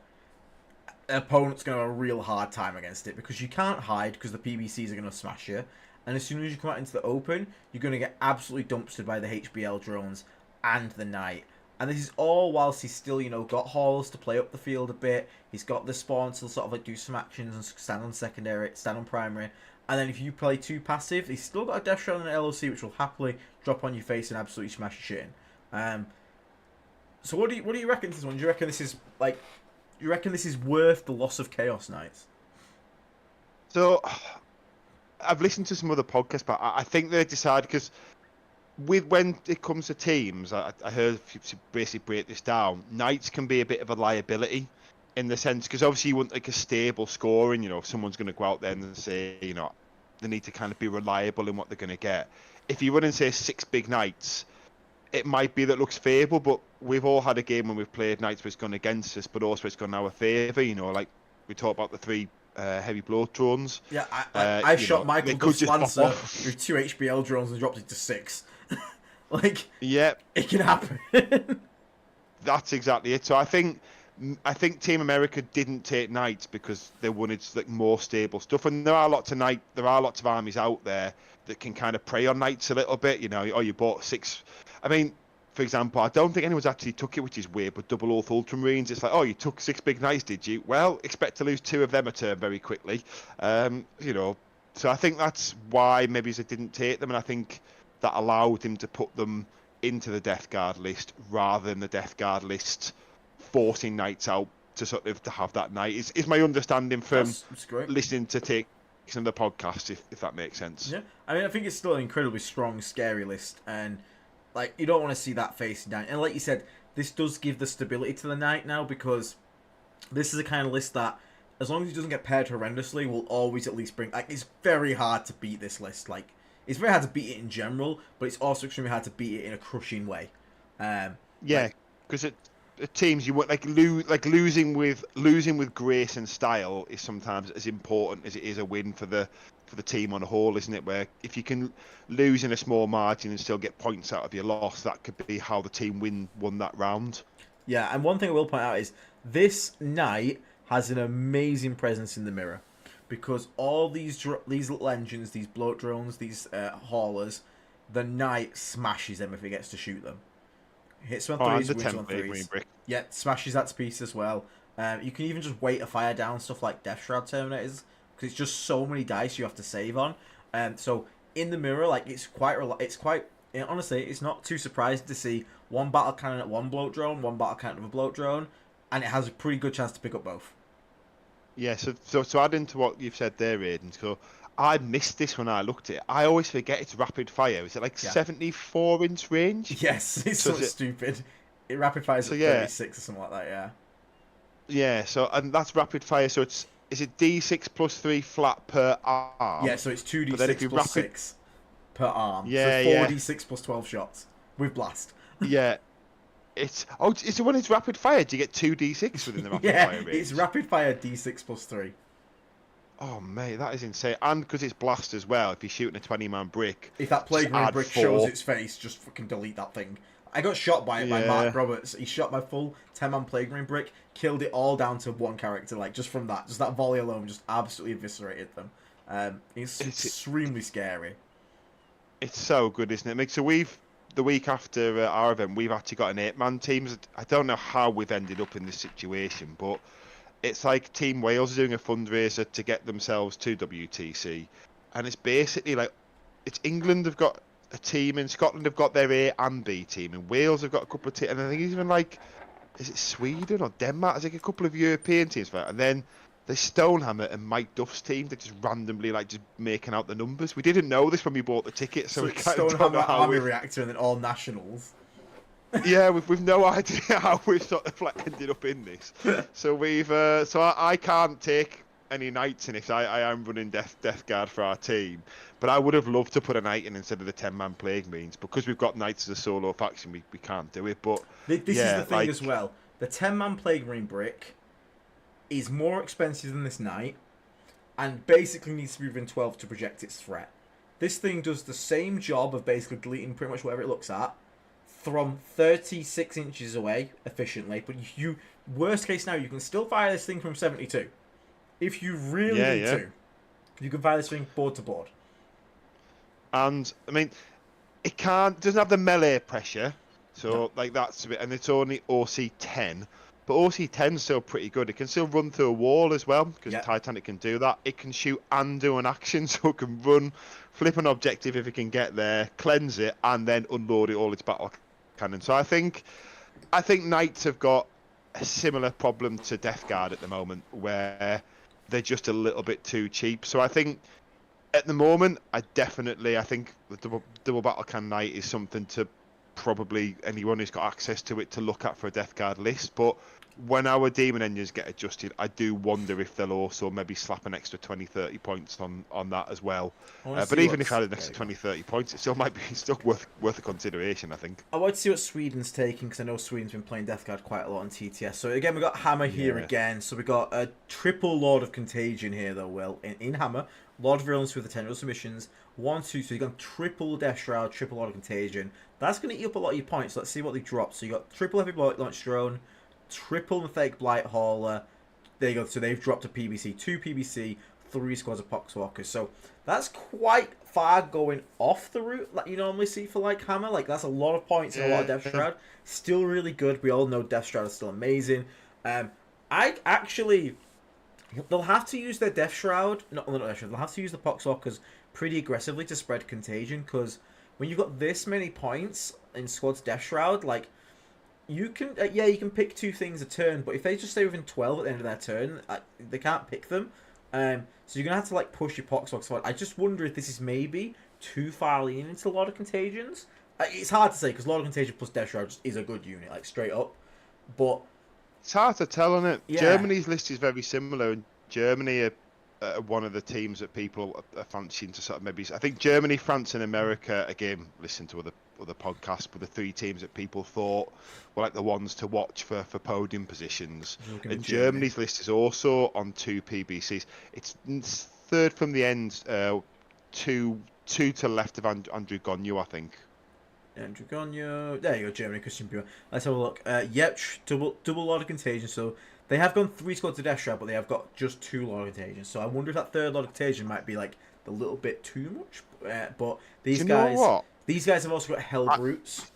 an opponent's going to have a real hard time against it because you can't hide because the PBCs are going to smash you. And as soon as you come out into the open, you're going to get absolutely dumpstered by the HBL drones and the Knight. And this is all whilst he's still, you know, got hauls to play up the field a bit. He's got the spawn to sort of like do some actions and stand on secondary, stand on primary. And then if you play 2 passive, he's still got a Death Shroud and an LOC, which will happily drop on your face and absolutely smash your shit in. So what do you reckon this one? Do you reckon this is like, you reckon this is worth the loss of Chaos Knights? So I've listened to some other podcasts, but I think they decided because when it comes to teams, I heard if you basically break this down, Knights can be a bit of a liability in the sense because obviously you want like a stable scoring. You know, if someone's going to go out there and say, you know, they need to kind of be reliable in what they're going to get. If you run and say 6 big Knights, it might be that looks favourable, but we've all had a game when we've played Knights where it's gone against us, but also it's gone in our favour. You know, like we talked about the 3 heavy bloat drones. Yeah, I you shot know, Michael they could Duff's just pop Lancer off. with 2 HBL drones and dropped it to 6. Like, Yeah, it can happen. that's exactly it. So I think Team America didn't take Knights because they wanted like more stable stuff, and there are lots of armies out there that can kind of prey on Knights a little bit. You know, oh, you bought 6. I mean, for example, I don't think anyone's actually took it, which is weird. But Double Oath Ultramarines, it's like, oh, you took 6 big Knights, did you? Well, expect to lose 2 of them a turn very quickly. You know, so I think that's why maybe they didn't take them, and I think that allowed him to put them into the Death Guard list rather than the Death Guard list forcing Knights out to sort of to have that night is my understanding from That's great. listening to take some of the podcasts, if that makes sense. Yeah, I mean, I think it's still an incredibly strong, scary list, and like you don't want to see that facing down. And like you said, this does give the stability to the Knight now, because this is a kind of list that, as long as it doesn't get paired horrendously, will always at least bring. Like, it's very hard to beat this list. Like, it's very hard to beat it in general, but it's also extremely hard to beat it in a crushing way. Yeah, because it teams you want losing with grace and style is sometimes as important as it is a win for the team on a whole, isn't it? Where if you can lose in a small margin and still get points out of your loss, that could be how the team won that round. Yeah, and one thing I will point out is this Knight has an amazing presence in the mirror, because all these little engines, these bloat drones, these haulers, the Knight smashes them if he gets to shoot them. Hits one threes, And the wins one 10 threes. brick. Yeah, smashes that to pieces as well. You can even just weight a fire down stuff like Death Shroud Terminators, because it's just so many dice you have to save on. So in the mirror, like it's quite honestly, it's not too surprising to see one battle cannon at one bloat drone, one battle cannon of a bloat drone, and it has a pretty good chance to pick up both. Yeah, so to add into what you've said there, Aiden, so I missed this when I looked at it. I always forget it's rapid fire. Is it like 74-inch range? Yes, it's so stupid. It rapid fires at 36 or something like that, yeah. Yeah, so and that's rapid fire, so is it D6 plus 3 flat per arm? Yeah, so it's 2d6 plus 6 per arm. Yeah, so 4d6 plus 12 shots with blast. Yeah. It's when it's rapid fire, do you get 2d6 within the rapid fire range? It's rapid fire d6 plus 3. Oh mate, that is insane. And because it's blast as well, if you're shooting a 20-man brick, if that plague marine brick 4. shows its face, just fucking delete that thing. I got shot by it by Mark Roberts. He shot my full 10-man plague marine brick, killed it all down to one character. Like just from that, just that volley alone, just absolutely eviscerated them. It's extremely scary. It's so good, isn't it? So the week after our event, we've actually got an 8-man team. I don't know how we've ended up in this situation, but it's like Team Wales are doing a fundraiser to get themselves to WTC, and it's basically like it's England have got a team, and Scotland have got their A and B team, and Wales have got a couple of teams, and I think even like, is it Sweden or Denmark? There's like a couple of European teams for it, and then there's Stonehammer and Mike Duff's team. They're just randomly like just making out the numbers. We didn't know this when we bought the ticket, so we kind of don't know how Army Reactor and then all nationals. Yeah, we've no idea how we've sort of like ended up in this. So I can't take any Knights in it. I am running Death Guard for our team, but I would have loved to put a Knight in instead of the 10-man Plague Marines, because we've got Knights as a solo faction. We can't do it. But this is the thing as well. The 10-man Plague Marine brick is more expensive than this Knight, and basically needs to be within 12 to project its threat. This thing does the same job of basically deleting pretty much whatever it looks at from 36 inches away efficiently, but worst case now, you can still fire this thing from 72. If you really need to, you can fire this thing board to board. And I mean, it doesn't have the melee pressure, so like that's a bit, and it's only OC 10. But OC 10 is still pretty good. It can still run through a wall as well, because Titanic can do that. It can shoot and do an action, so it can run, flip an objective if it can get there, cleanse it, and then unload it all its battle cannon. So I think Knights have got a similar problem to Death Guard at the moment, where they're just a little bit too cheap. So I think at the moment, I think the double battle cannon Knight is something to probably anyone who's got access to it to look at for a Death Guard list. But when our demon engines get adjusted, I do wonder if they'll also maybe slap an extra 20-30 points on that as well. But even if I had an extra 20-30 points, it still might be still worth a consideration, I think. I want to see what Sweden's taking, because I know Sweden's been playing Death Guard quite a lot on TTS. So again, we got Hammer here again. So we got a triple Lord of Contagion here, though, Will, in Hammer. Lord of Virulence with the 10 submissions. 1, 2, so you got triple Death Shroud, triple Lord of Contagion. That's going to eat up a lot of your points. Let's see what they drop. So you got triple Heavy Blight Launch Drone, triple Mythic Blight Hauler. There you go. So they've dropped a PBC, 2 PBC, 3 squads of Poxwalkers. So that's quite far going off the route that you normally see for like Hammer. Like that's a lot of points and a lot of Death Shroud. Still really good. We all know Death Shroud is still amazing. I actually, they'll have to use their Death Shroud. Not Death Shroud. They'll have to use the Poxwalkers pretty aggressively to spread contagion, because when you've got this many points in squad's Death Shroud, like you can you can pick 2 things a turn, but if they just stay within 12 at the end of their turn, they can't pick them. So you're gonna have to like push your Poxwalkers forward. I just wonder if this is maybe too far leaning into a lot of contagions. It's hard to say, because Lord of Contagion plus Death Shroud is a good unit, like straight up. But it's hard to tell, isn't it? Yeah. Germany's list is very similar. Germany are one of the teams that people are fancying to sort of maybe. I think Germany, France, and America. Again, listen to other podcasts, but the 3 teams that people thought were like the ones to watch for podium positions. And Germany's list is also on 2 PBCs. It's 3rd from the end, 2 to the left of Andrew Gonyo, I think. Andrew Gonyo. There you go, Germany, Christian Buer. Let's have a look. Yep, double Lord of Contagion. So they have gone 3 squads of Death Shroud, but they have got just 2 Lord of Contagion. So I wonder if that 3rd Lord of Contagion might be like a little bit too much. But these guys, these guys have also got Hell Brutes,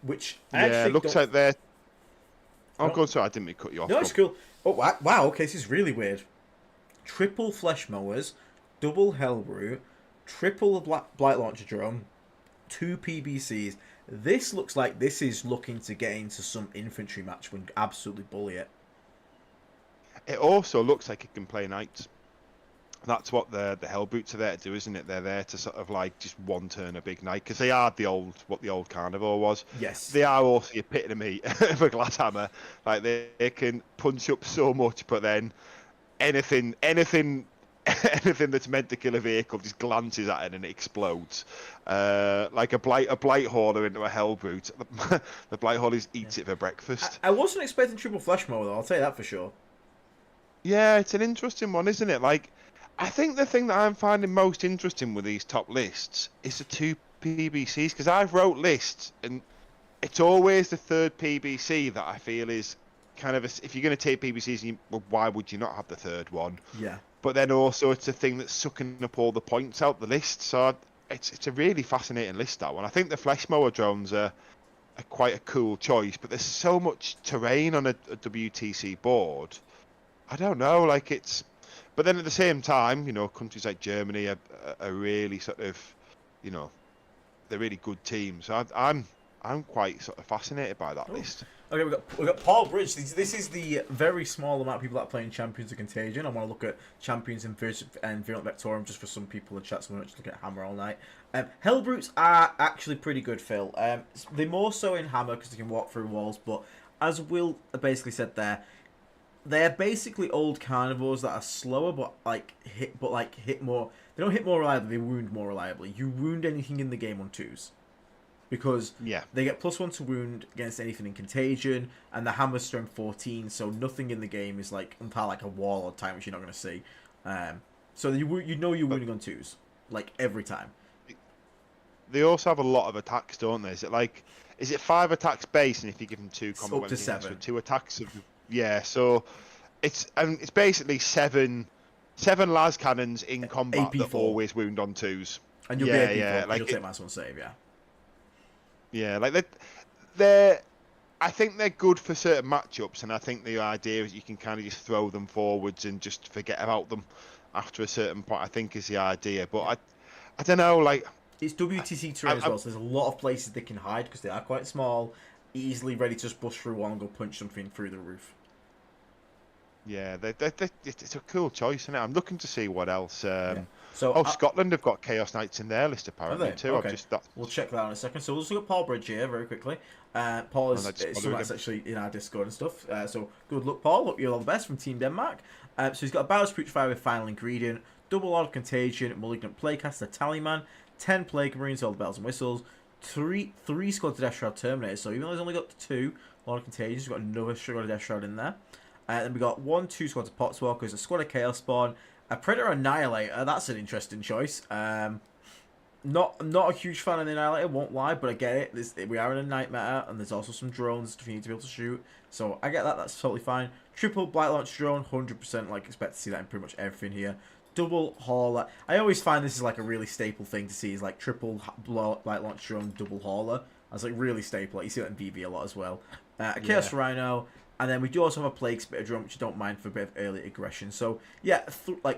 which looks like they're. Oh, go on, sorry, I didn't mean to cut you off. No, it's cool. Oh wow, okay, this is really weird. Triple Flesh Mowers, double Hellbrute, triple Blight Launcher Drone, 2 PBCs. This looks like this is looking to get into some infantry match and absolutely bully it. It also looks like it can play knights. That's what the Hellbrutes are there to do, isn't it? They're there to sort of like just one turn a big knight, because they are what the old carnivore was. Yes. They are also the epitome of a glass hammer. Like they can punch up so much, but then anything that's meant to kill a vehicle just glances at it and it explodes. Like a blight hauler into a Hellbrute. The blight hauler eats it for breakfast. I wasn't expecting triple Flesh Mower though, I'll tell you that for sure. Yeah, it's an interesting one, isn't it? Like, I think the thing that I'm finding most interesting with these top lists is the 2 PBCs, because I've wrote lists and it's always the 3rd PBC that I feel is kind of if you're going to take PBCs, well, why would you not have the 3rd one? Yeah. But then also it's the thing that's sucking up all the points out the list. So it's a really fascinating list, that one. I think the Flesh Mower drones are quite a cool choice, but there's so much terrain on a WTC board. I don't know, like it's. But then at the same time, you know, countries like Germany are really sort of, you know, they're really good teams. So I'm quite sort of fascinated by that list. Okay, we've got Paul Bridge. This is the very small amount of people that are playing Champions of Contagion. I want to look at Champions and Virulent Vectorum just for some people in chat, so we're not just looking at Hammer all night. Hellbrutes are actually pretty good, Phil. They're more so in Hammer because they can walk through walls, but as Will basically said there, they're basically old carnivores that are slower, but hit more. They don't hit more reliably. They wound more reliably. You wound anything in the game on 2s, because they get +1 to wound against anything in Contagion, and the hammer's strength 14, so nothing in the game is like like a wall or time which you're not going to see. So you know you're wounding on 2s like every time. They also have a lot of attacks, don't they? Is it 5 attacks base, and if you give them 2 combat up to 7, so 2 attacks of. Yeah, so it's basically 7 las cannons in combat AP4. that always wound on 2s. And you'll be AP4, like you'll take -1 save, Yeah, like they're I think they're good for certain matchups, and I think the idea is you can kind of just throw them forwards and just forget about them after a certain point, I think is the idea. But I don't know, like it's WTC terrain as well, so there's a lot of places they can hide because they are quite small, easily ready to just bust through one and go punch something through the roof. Yeah, it's a cool choice, isn't it? I'm looking to see what else. So Oh, Scotland have got Chaos Knights in their list have apparently they? too. Okay. We'll check that out in a second. So we'll just look at Paul Bridge here very quickly. Paul And is I just followed someone that's him. actually in our Discord and stuff. So good luck, Paul. Hope you're all the best from Team Denmark. So he's got a Bowers Fire with Final Ingredient, Double Lord of Contagion, Malignant Playcaster, Tallyman, 10 Plague Marines, all the bells and whistles, three squads of Death Shroud Terminators. So even though he's only got 2 Lord of Contagion, he's got another squad of Death Shroud in there. Then we got 2 squads of Potswalkers, a squad of Chaos Spawn, a Predator Annihilator. That's an interesting choice. Not a huge fan of the Annihilator, won't lie, but I get it. We are in a night meta, and there's also some drones you need to be able to shoot. So I get that. That's totally fine. Triple Blight Launch Drone, 100%. Like expect to see that in pretty much everything here. Double Hauler. I always find this is like a really staple thing to see. Is like triple Blight Launch Drone, double Hauler. That's like really staple. Like, you see that in VV a lot as well. A Chaos Rhino. And then we do also have a Plague Spitter drone, which you don't mind for a bit of early aggression. So, yeah,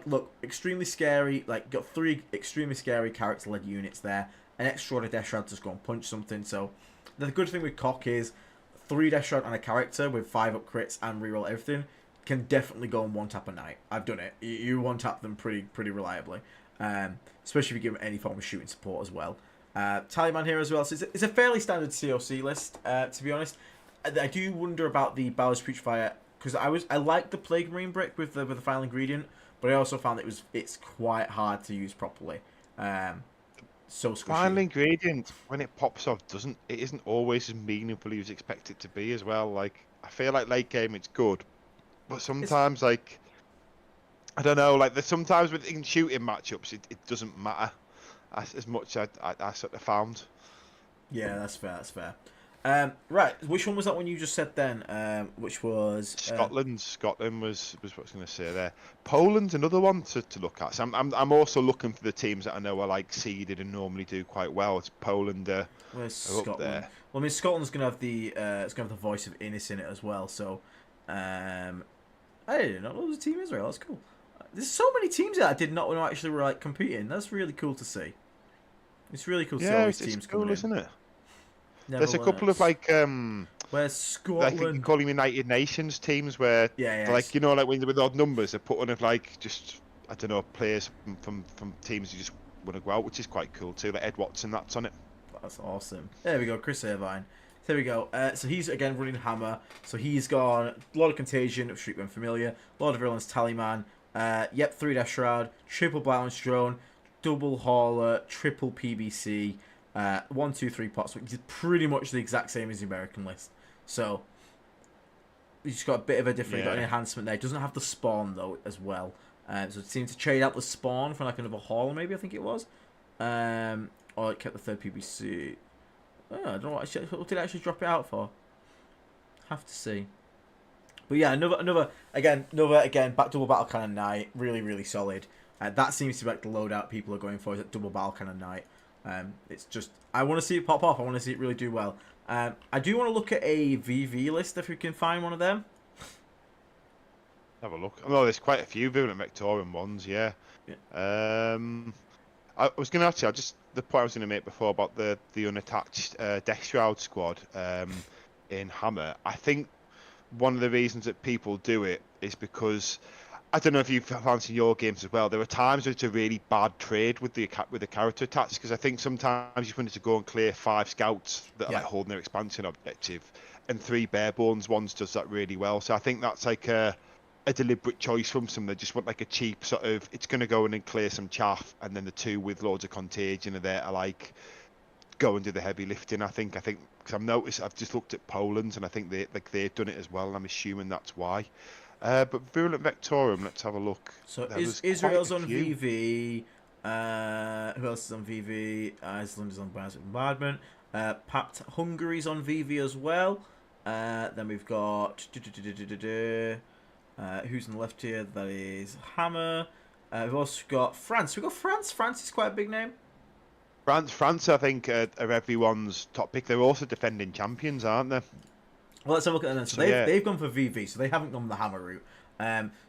look, extremely scary. Like, got 3 extremely scary character-led units there. An extra Death Shroud to just go and punch something. So, the good thing with Cock is 3 Death Shroud and a character with 5 up crits and reroll everything can definitely go and one-tap a knight. I've done it. You one-tap them pretty reliably. Especially if you give them any form of shooting support as well. Tallyman here as well. So, it's a fairly standard COC list, to be honest. I do wonder about the Bowers Fire because I like the Plague Marine brick with the final ingredient, but I also found it's quite hard to use properly. So squishy. Final ingredient when it pops off it isn't always as meaningful as you expect it to be as well. Like I feel like late game it's good, but sometimes like I don't know, like there's sometimes in shooting matchups it doesn't matter as much as I sort of found. Yeah, that's fair. That's fair. Right, which one was that one you just said then? Which was Scotland. Scotland was what I was going to say there. Poland's another one to look at. So I'm also looking for the teams that I know are like seeded and normally do quite well. It's Poland. Where's Scotland? Up there. Well, I mean Scotland's gonna have the voice of Innis in it as well. So, I didn't know there was a team Israel. That's cool. There's so many teams that I did not know actually were like competing. That's really cool to see. It's really cool to see all these teams cool, coming isn't in. it? There's a couple of like where's Scotland? like you call them United Nations teams where like you know like when with odd numbers they put on of like just I don't know players from teams who just want to go out, which is quite cool too. Like Ed Watson, that's on it. That's awesome. There we go, Chris Irvine. There we go. So he's again running Hammer. So he's gone Lord of Contagion, Street when familiar. Lord of Virulence, Tallyman. 3 Death Shroud, triple Balance Drone, double Hauler, triple PBC. 1, 2, 3 pots, which is pretty much the exact same as the American list. So he's just got a bit of a different got an enhancement there. It doesn't have the spawn though as well. So it seemed to trade out the spawn for like another hauler, maybe I think it was. Or it kept the 3rd PBC. Oh, I don't know what did I actually drop it out for. Have to see. But yeah, another back double battle cannon knight, really solid. That seems to be like the loadout people are going for is that double battle cannon knight. It's just I want to see it pop off. I want to see it really do well. I do want to look at a VV list if we can find one of them. Have a look. Oh, there's quite a few Virulent Victorian ones. Yeah. I was going to the point I was going to make before about the unattached Death Shroud squad in Hammer. I think one of the reasons that people do it is because I don't know if you've found in your games as well. There are times where it's a really bad trade with the character attached because I think sometimes you wanted to go and clear 5 scouts that are like holding their expansion objective, and 3 barebones ones does that really well. So I think that's like a deliberate choice from some. They just want like a cheap sort of. It's going to go in and clear some chaff, and then the 2 with loads of contagion are there to like go and do the heavy lifting. I think because I've just looked at Poland's and I think they've done it as well, and I'm assuming that's why. But Virulent Victorium, let's have a look. So Israel's on VV. Who else is on VV? Iceland is on Bombardment. Papt Hungary's on VV as well. Then we've got who's on the left here? That is Hammer. We've also got France. We've got France. France is quite a big name. France, I think, are everyone's top pick. They're also defending champions, aren't they? Well, let's have a look at them. So they've gone for VV, so they haven't gone the Hammer route.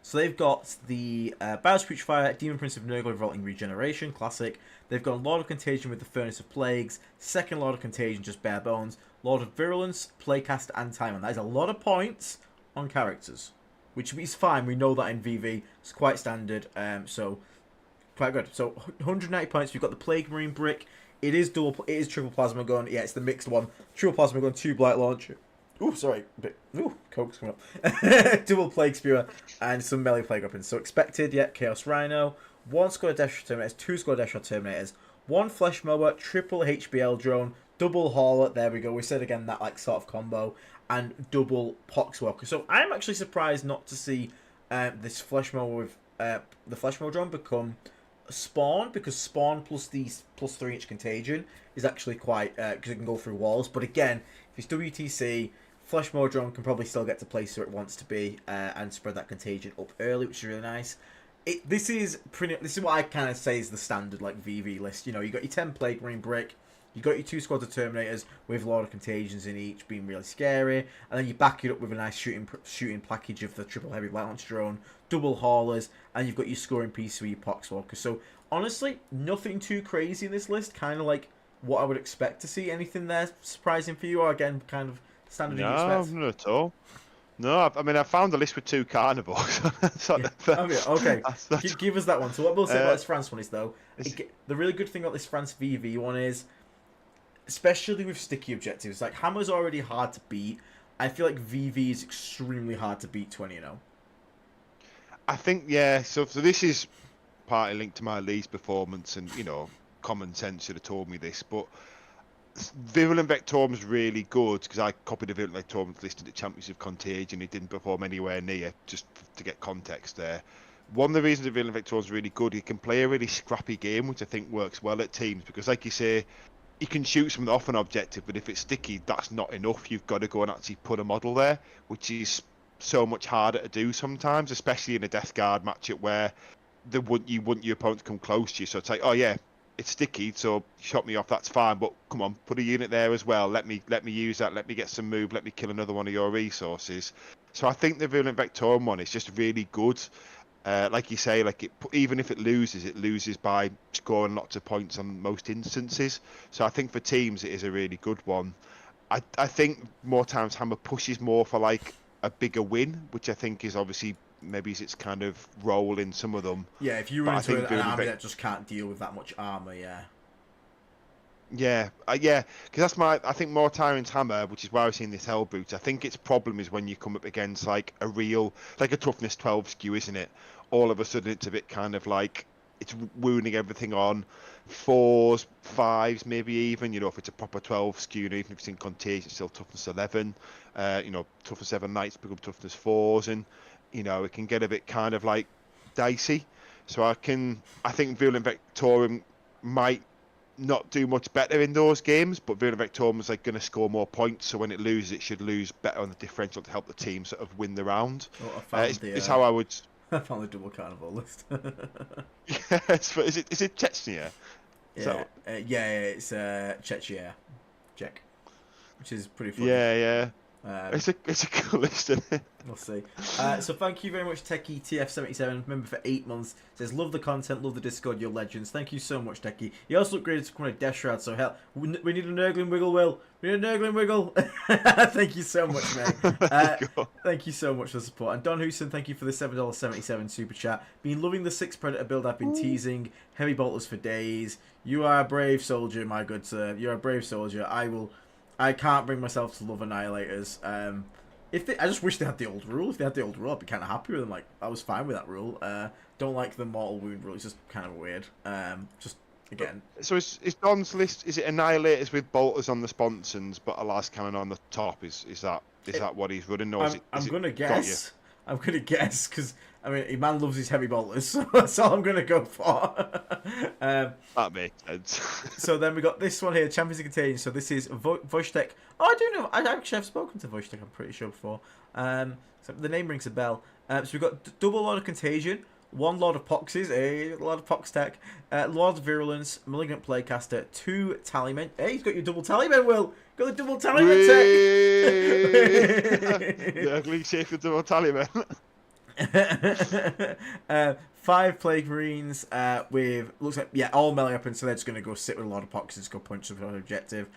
So they've got the Bowers Fire, Demon Prince of Nurgle Revolting Regeneration, classic. They've got Lord of Contagion with the Furnace of Plagues, second Lord of Contagion, just bare bones, Lord of Virulence, Playcaster, and Time. And that is a lot of points on characters, which is fine. We know that in VV. It's quite standard, so quite good. So 190 points. We've got the Plague Marine Brick. It is triple plasma gun. Yeah, it's the mixed one. Triple plasma gun, 2 Blight Launcher. Ooh, sorry. Coke's coming up. Double Plague Spewer and some melee Plague weapons. So expected, yeah, Chaos Rhino. 1 squad of Death Shot Terminators, 2 squad of Death Shot Terminators, 1 Flesh Mower, triple HBL drone, double Hauler. There we go. We said again that like sort of combo, and double Poxwalker. So I'm actually surprised not to see this Flesh Mower with the Flesh Mower drone become Spawn, because Spawn plus these plus 3-inch contagion is actually quite because it can go through walls. But again, if it's WTC, Flesh Mower drone can probably still get to place where it wants to be and spread that contagion up early, which is really nice. This is what I kind of say is the standard like VV list. You know, you got your 10 Plague Marine Brick, you got your 2 squads of Terminators with a lot of contagions in each, being really scary, and then you back it up with a nice shooting package of the triple heavy Blight Launcher drone, double Haulers, and you've got your scoring piece with your Poxwalker. So honestly, nothing too crazy in this list. Kind of like what I would expect to see. Anything there surprising for you, or again, kind of standard? No, not at all. No, I mean, I found a list with 2 carnivores. Okay, give us that one. So what we'll say about this France one is, though, the really good thing about this France VV one is, especially with sticky objectives, like Hammer's already hard to beat. I feel like VV is extremely hard to beat 20-0. I think, yeah, so this is partly linked to my Leeds performance, and, you know, common sense should have told me this, but Virulent Vectorum's really good, because I copied the Virulent Vectorum listed at Champions of Contagion. It didn't perform anywhere near, just to get context there. One of the reasons the Virulent Vectorum's really good, he can play a really scrappy game, which I think works well at teams, because like you say, you can shoot something off an objective, but if it's sticky, that's not enough. You've got to go and actually put a model there, which is so much harder to do sometimes, especially in a Death Guard matchup where you want your opponent to come close to you. So it's like, oh yeah, it's sticky, so you shot me off, that's fine, but come on, put a unit there as well. Let me use that. Let me get some move. Let me kill another one of your resources. So I think the Virulent Vectorum one is just really good. Like you say, like even if it loses by scoring lots of points on most instances. So I think for teams it is a really good one. I think more times Hammer pushes more for like a bigger win, which I think is obviously maybe it's kind of role in some of them. Yeah, if you run into an army that just can't deal with that much armor, yeah. Yeah, because that's I think more Tyrant's Hammer, which is why I've seen this Hell Boot. I think its problem is when you come up against like a toughness 12 skew, isn't it? All of a sudden it's a bit kind of like it's wounding everything on 4s, 5s, maybe even, you know, if it's a proper 12 skew, even if it's in Contagion, it's still toughness 11, you know, toughness 7 Knights become toughness 4s, and, you know, it can get a bit kind of like dicey. So I think Virulent Vectorum might not do much better in those games, but Virulent Vectorum is like going to score more points, so when it loses, it should lose better on the differential to help the team sort of win the round. It's how I would. I found the double carnival list. Yes, but is it Chechnya? Yeah, it's Chechnya, Czech, which is pretty funny. Yeah. It's a cool list, isn't it? We'll see. So thank you very much, Techie TF77, member for 8 months. Says, love the content, love the Discord, you're legends. Thank you so much, Techie. You also upgraded to come a Death Shroud, so hell, we need a Nurgling Wiggle, Will. We need a Nurgling Wiggle. Thank you so much, mate. Thank you so much for the support. And Don Houston, thank you for the $7.77 super chat. Been loving the 6 Predator build I've been teasing. Heavy bolters for days. You are a brave soldier, my good sir. You're a brave soldier. I can't bring myself to love Annihilators. I just wish they had the old rule. If they had the old rule, I'd be kind of happy with them. Like, I was fine with that rule. Don't like the mortal wound rule. It's just kind of weird. Just again. So is Don's list? Is it Annihilators with bolters on the sponsons, but a last cannon on the top? Is that what he's running? Or I'm gonna guess. I'm gonna guess because I mean, man loves his heavy bolters, so that's all I'm gonna go for. That makes sense. So then we got this one here, Champions of Contagion. So this is Wojtek. Oh, I do know. I actually have spoken to Wojtek, I'm pretty sure, before. So the name rings a bell. So we've got double Lord of Contagion, 1 Lord of Poxes, a Lord of Pox Tech, Lord of Virulence, Malignant Playcaster, 2 Tallymen. Hey, he's got your double Tallymen, Will. Got the double Tallymen tech. The ugly shape of double Tallymen. 5 Plague Marines with, looks like, all melee weapons, so they're just going to go sit with a lot of Poxes, go punch them on objective.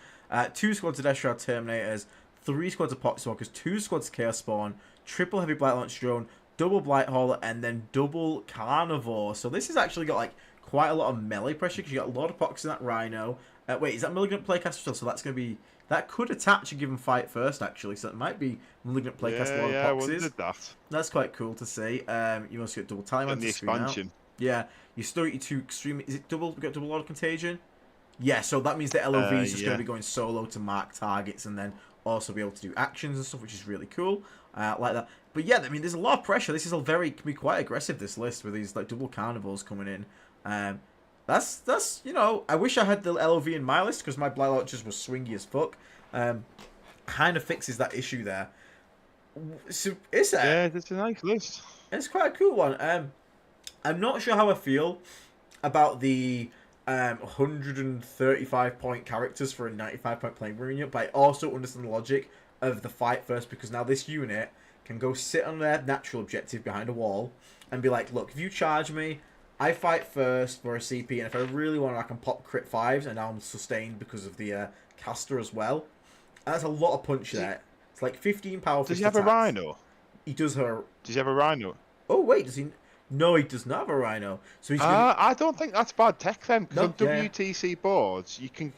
2 squads of Death Shroud Terminators, 3 squads of Poxwalkers, 2 squads of Chaos Spawn, triple Heavy Blight Launch Drone, double Blighthauler, and then double Carnivore. So this has actually got like quite a lot of melee pressure because you got a lot of pox in that Rhino. Wait, is that Malignant Playcaster still? So that's going to be... That could attach and give him fight first, actually. So it might be Malignant Playcast, a lot of I poxes. wondered that. That's quite cool to see. You also get double Taliman In the to screen out. expansion. Yeah, you still get your 2 extreme... Is it double... We got double Lord of Contagion? Yeah, so that means the LOV is just going to be going solo to mark targets and then also be able to do actions and stuff, which is really cool. Like that. But yeah, I mean, there's a lot of pressure. This is can be quite aggressive, this list, with these like double Carnivores coming in. That's you know, I wish I had the LOV in my list because my Blightlord just was swingy as fuck. Kind of fixes that issue there. So it's it's a nice list. It's quite a cool one. I'm not sure how I feel about the 135 point characters for a 95 point playing unit, but I also understand the logic of the fight first because now this unit can go sit on their natural objective behind a wall and be like, look, if you charge me, I fight first for a CP, and if I really want, I can pop crit 5s, and now I'm sustained because of the caster as well. And that's a lot of punch there. It's like 15 power. Does he have a Rhino? He does her. Does he have a Rhino? Oh wait, does he? No, he does not have a Rhino. So he's. I don't think that's bad tech then, because No, on WTC boards you can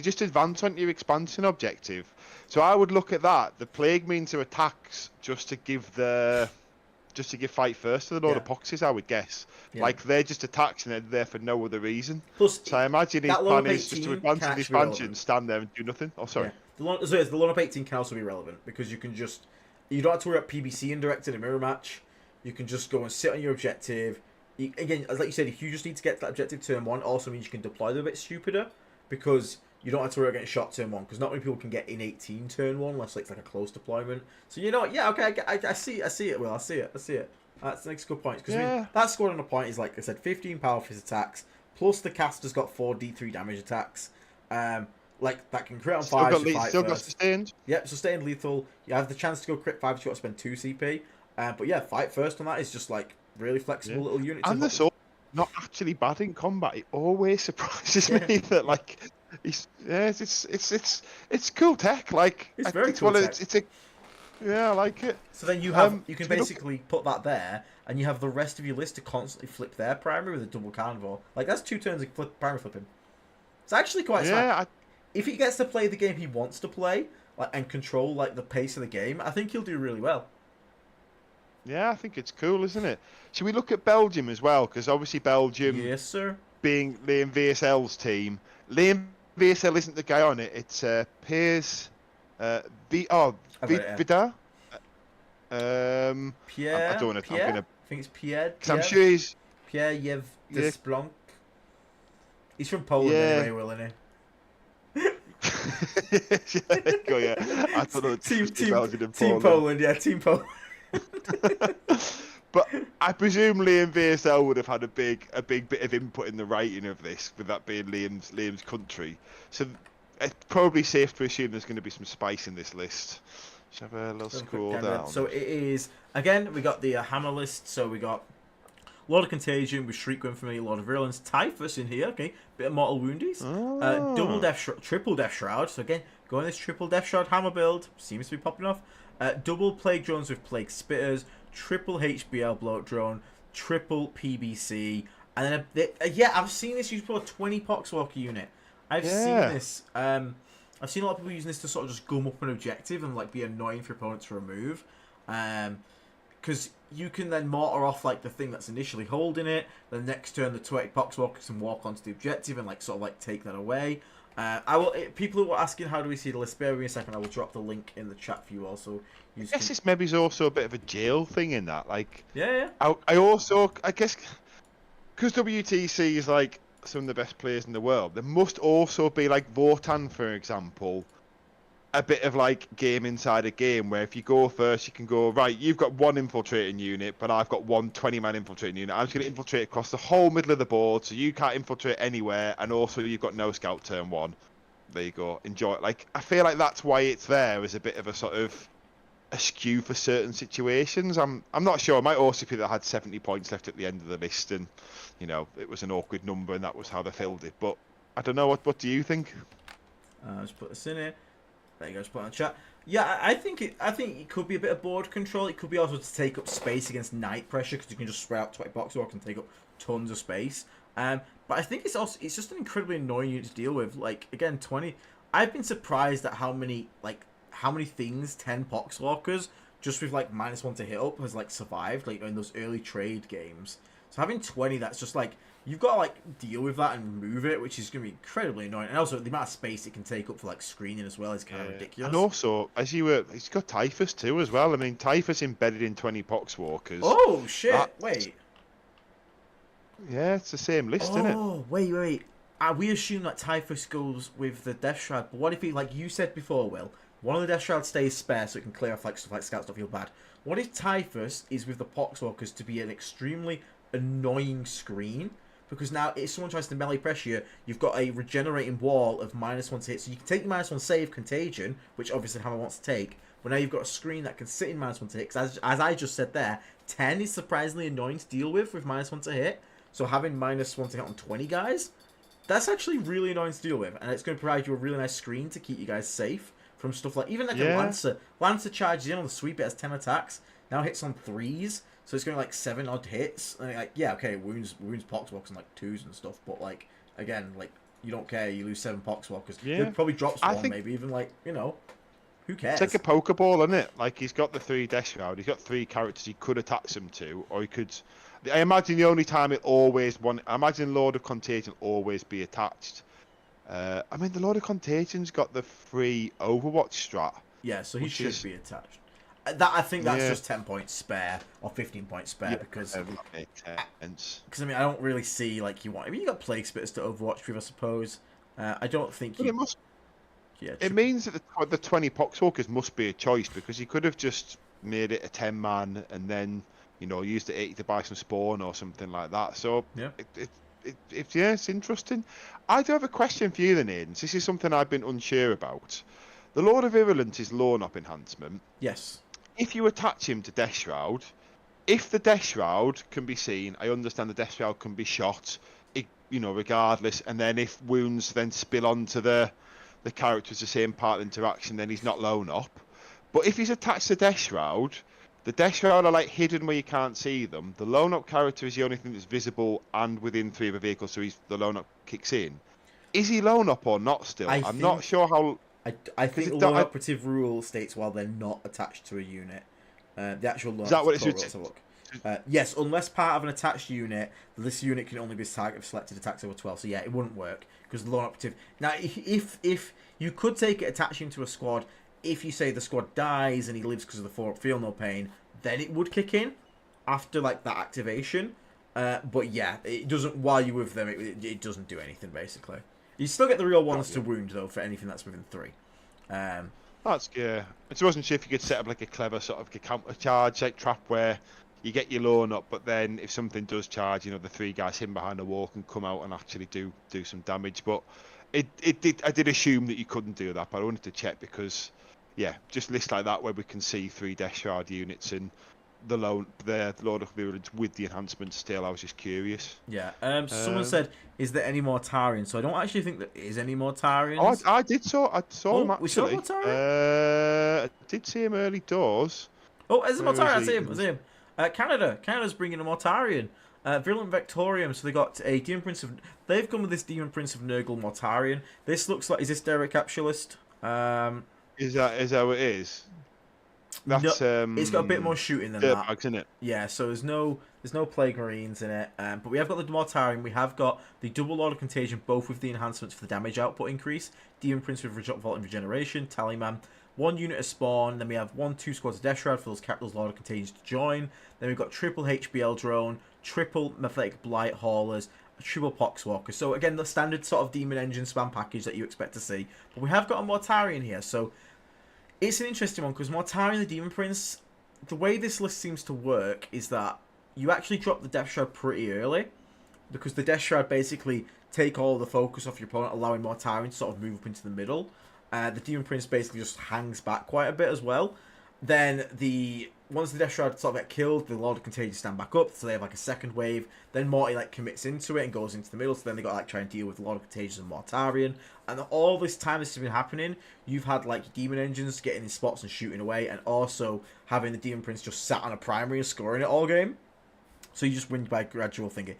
just advance on your expansion objective. So I would look at that. The plague means to attacks just to give fight first to the Lord of Poxes, I would guess. Yeah. Like they're just attacks and they're there for no other reason. Plus, so I imagine his plan is just to advance in the expansion, stand there and do nothing. Oh, sorry. Yeah. The Lord of 18 can also be relevant because you don't have to worry about PBC indirect in a mirror match. You can just go and sit on your objective. Again, as like you said, if you just need to get to that objective turn 1, also means you can deploy them a bit stupider because you don't have to worry about getting shot turn 1 because not many people can get in 18 turn 1 unless it's like a close deployment. So you know what? Yeah, okay, I see it. Will I see it? That's a good point because I mean, that squad on a point is like I said, 15 power for his attacks plus the caster's got 4 D3 damage attacks. Like that can crit on 5. Still got sustained. Yep, sustained lethal. You have the chance to go crit 5 if you want to spend 2 CP. But yeah, fight first on that is just like really flexible little unit. And the sword not actually bad in combat. It always surprises me that like it's cool tech. Like it's very cool tech. I like it. So then you have you can basically put that there, and you have the rest of your list to constantly flip their primary with a double Carnivore. Like that's 2 turns of primary flipping. It's actually quite smart. If he gets to play the game he wants to play, like and control like the pace of the game, I think he'll do really well. Yeah, I think it's cool, isn't it? Should we look at Belgium as well? Because obviously Belgium, yes, sir, being Liam VSL's team, Liam VSL isn't the guy on it. It's Piers, Vida. Pierre. I don't know. Pierre? I think it's Pierre. Because I'm sure he's Pierre Yev Desplonk. He's from Poland anyway, Will, isn't he? Yeah. I don't know. Team Poland, yeah, Team Poland. But I presume Liam VSL would have had a big bit of input in the writing of this, with that being Liam's country. So it's probably safe to assume there's going to be some spice in this list. Let's have a little scroll down. So it is again. We got the hammer list. So we got Lord of Contagion with Shriek going for me, Lord of Virulence, Typhus in here. Okay, bit of Mortal Woundies, double Death Shroud, triple Death Shroud. So again, going this triple Death Shroud hammer build seems to be popping off. Double Plague Drones with Plague Spitters, triple HBL Bloat Drone, triple PBC, and then I've seen this used for a 20 Poxwalker unit. I've seen this. I've seen a lot of people using this to sort of just gum up an objective and like be annoying for opponents to remove, because you can then mortar off like the thing that's initially holding it. The next turn, the 20 Poxwalker can walk onto the objective and like sort of like take that away. People who are asking how do we see the list, bear with me a second, I will drop the link in the chat for you also. I guess this maybe is also a bit of a jail thing in that, like... Yeah. I guess, because WTC is like some of the best players in the world, there must also be like Votan, for example, a bit of like game inside a game where if you go first, you can go, right, you've got one infiltrating unit, but I've got one 20-man infiltrating unit. I'm just going to infiltrate across the whole middle of the board, so you can't infiltrate anywhere, and also you've got no scout turn 1. There you go. Enjoy it. Like, I feel like that's why it's there, as a bit of a sort of a skew for certain situations. I'm not sure. I might also be that had 70 points left at the end of the list, and you know it was an awkward number, and that was how they filled it. But I don't know. What do you think? Let's put this in here. There you go, just put it on chat. Yeah, I think it could be a bit of board control. It could be also to take up space against night pressure because you can just spread out 20 box walk and take up tons of space. But I think it's just an incredibly annoying unit to deal with. Like again, 20. I've been surprised at how many things 10 poxwalkers just with like -1 to hit up has like survived like in those early trade games. So having 20, that's just like you've got to like deal with that and remove it, which is going to be incredibly annoying. And also the amount of space it can take up for like screening as well is kind of ridiculous. And also, as you were, he's got Typhus too as well. I mean, Typhus embedded in 20 poxwalkers. Oh shit! Wait. Yeah, it's the same list, isn't it? Oh wait. We assume that Typhus goes with the Death Shroud, but what if he, like you said before, Will, one of the Death Shrouds stays spare so it can clear off like stuff like Scouts don't feel bad. What if Typhus is with the Poxwalkers to be an extremely annoying screen? Because now if someone tries to melee pressure you, you've got a regenerating wall of -1 to hit, so you can take the -1 save Contagion, which obviously Hammer wants to take, but now you've got a screen that can sit in -1 to hit, because as I just said there, 10 is surprisingly annoying to deal with -1 to hit, so having -1 to hit on 20 guys, that's actually really annoying to deal with, and it's going to provide you a really nice screen to keep you guys safe from stuff like, even like a Lancer. Lancer charges in on the sweep, it has 10 attacks, now hits on 3s, so it's going like 7 odd hits, and like, yeah, okay, wounds Poxwalkers and like 2s and stuff, but like, again, like, you don't care, you lose 7 Poxwalkers. Yeah. It probably drops one, maybe, even like, you know, who cares? It's like a Pokeball, isn't it? Like, he's got the 3 Death Shroud, he's got 3 characters he could attach them to, or he could... I imagine the only time it always I imagine Lord of Contagion always be attached. I mean, the Lord of Contagion's got the free Overwatch strat. Yeah, so he should be attached. I think that's just 10 points spare or 15 points spare because that makes sense. Because I mean, I don't really see like you want. I mean, you got Plague Spitters to Overwatch with, I suppose. I don't think you. It must. Yeah, it means that the 20 Poxwalkers must be a choice because he could have just made it a 10-man and then, you know, used the 80 to buy some spawn or something like that. So yeah, it's interesting. I do have a question for you then, Aiden. This is something I've been unsure about. The Lord of Virulence is Lorn Up enhancement. Yes. If you attach him to Death Shroud, if the Death Shroud can be seen, I understand the Death Shroud can be shot, you know, regardless. And then if wounds then spill onto the characters the same part of the interaction, then he's not Lorn Up. But if he's attached to Death Shroud, the Death Shroud are like hidden where you can't see them. The Lone Up character is the only thing that's visible and within 3 of a vehicle, so the Lone Up kicks in. Is he Lone Up or not still? I'm not sure how... I think the Lone Operative rule states while they're not attached to a unit. The actual Lone Is that what it's... Let's have a look. Yes, unless part of an attached unit, this unit can only be target of selected attacks over 12. So yeah, it wouldn't work because the Lone Operative... Now, if you could take it, attach him to a squad, if you say the squad dies and he lives because of the 4-up Feel No Pain, then it would kick in after like that activation. But yeah, it doesn't, while you're with them, it doesn't do anything basically. You still get the real ones to wound though for anything that's within 3. That's yeah. I just wasn't sure if you could set up like a clever sort of counter charge like trap where you get your Lorn Up, but then if something does charge, you know, the 3 guys hidden behind the wall can come out and actually do some damage. But I did assume that you couldn't do that, but I wanted to check because yeah, just lists like that where we can see 3 Death Shroud units and the Lord of Virulence with the enhancements still. I was just curious. Yeah. Someone said, "Is there any more Tarians?" So I don't actually think there is any more Tarians. Oh, I saw him actually. We saw more Tarian? I did see him early doors. Oh, there's a Mortarian. I see him. Canada's bringing a Mortarian. Virulent Vectorium. So they got a Demon Prince of. They've come with this Demon Prince of Nurgle Mortarian. This looks like. Is this Derek Capsulist? Is that how it is? That's, no, it's got a bit more shooting than that. Bags, isn't it? Yeah, so there's no Plague Marines in it. But we have got the Mortarian, we have got the Double Lord of Contagion, both with the enhancements for the damage output increase. Demon Prince with Vault and Regeneration, Tallyman. 1 unit of Spawn, then we have 2 squads of Death Shroud for those Lord of Contagion to join. Then we've got triple HBL Drone, triple Mephitic Blight Haulers, triple Poxwalker. So again, the standard sort of Demon Engine spam package that you expect to see. But we have got a Mortarian here, so it's an interesting one because Mortarian the Demon Prince, the way this list seems to work is that you actually drop the Death Shroud pretty early because the Death Shroud basically take all the focus off your opponent, allowing Mortarian to sort of move up into the middle. The Demon Prince basically just hangs back quite a bit as well. Then the once the Death Shroud sort of get killed, the Lord of Contagion stand back up, so they have like a second wave. Then Morty like commits into it and goes into the middle, so then they got to like try and deal with the Lord of Contagion and Mortarion. And all this time this has been happening, you've had like Demon Engines getting in spots and shooting away, and also having the Demon Prince just sat on a primary and scoring it all game. So you just win by gradual thinking.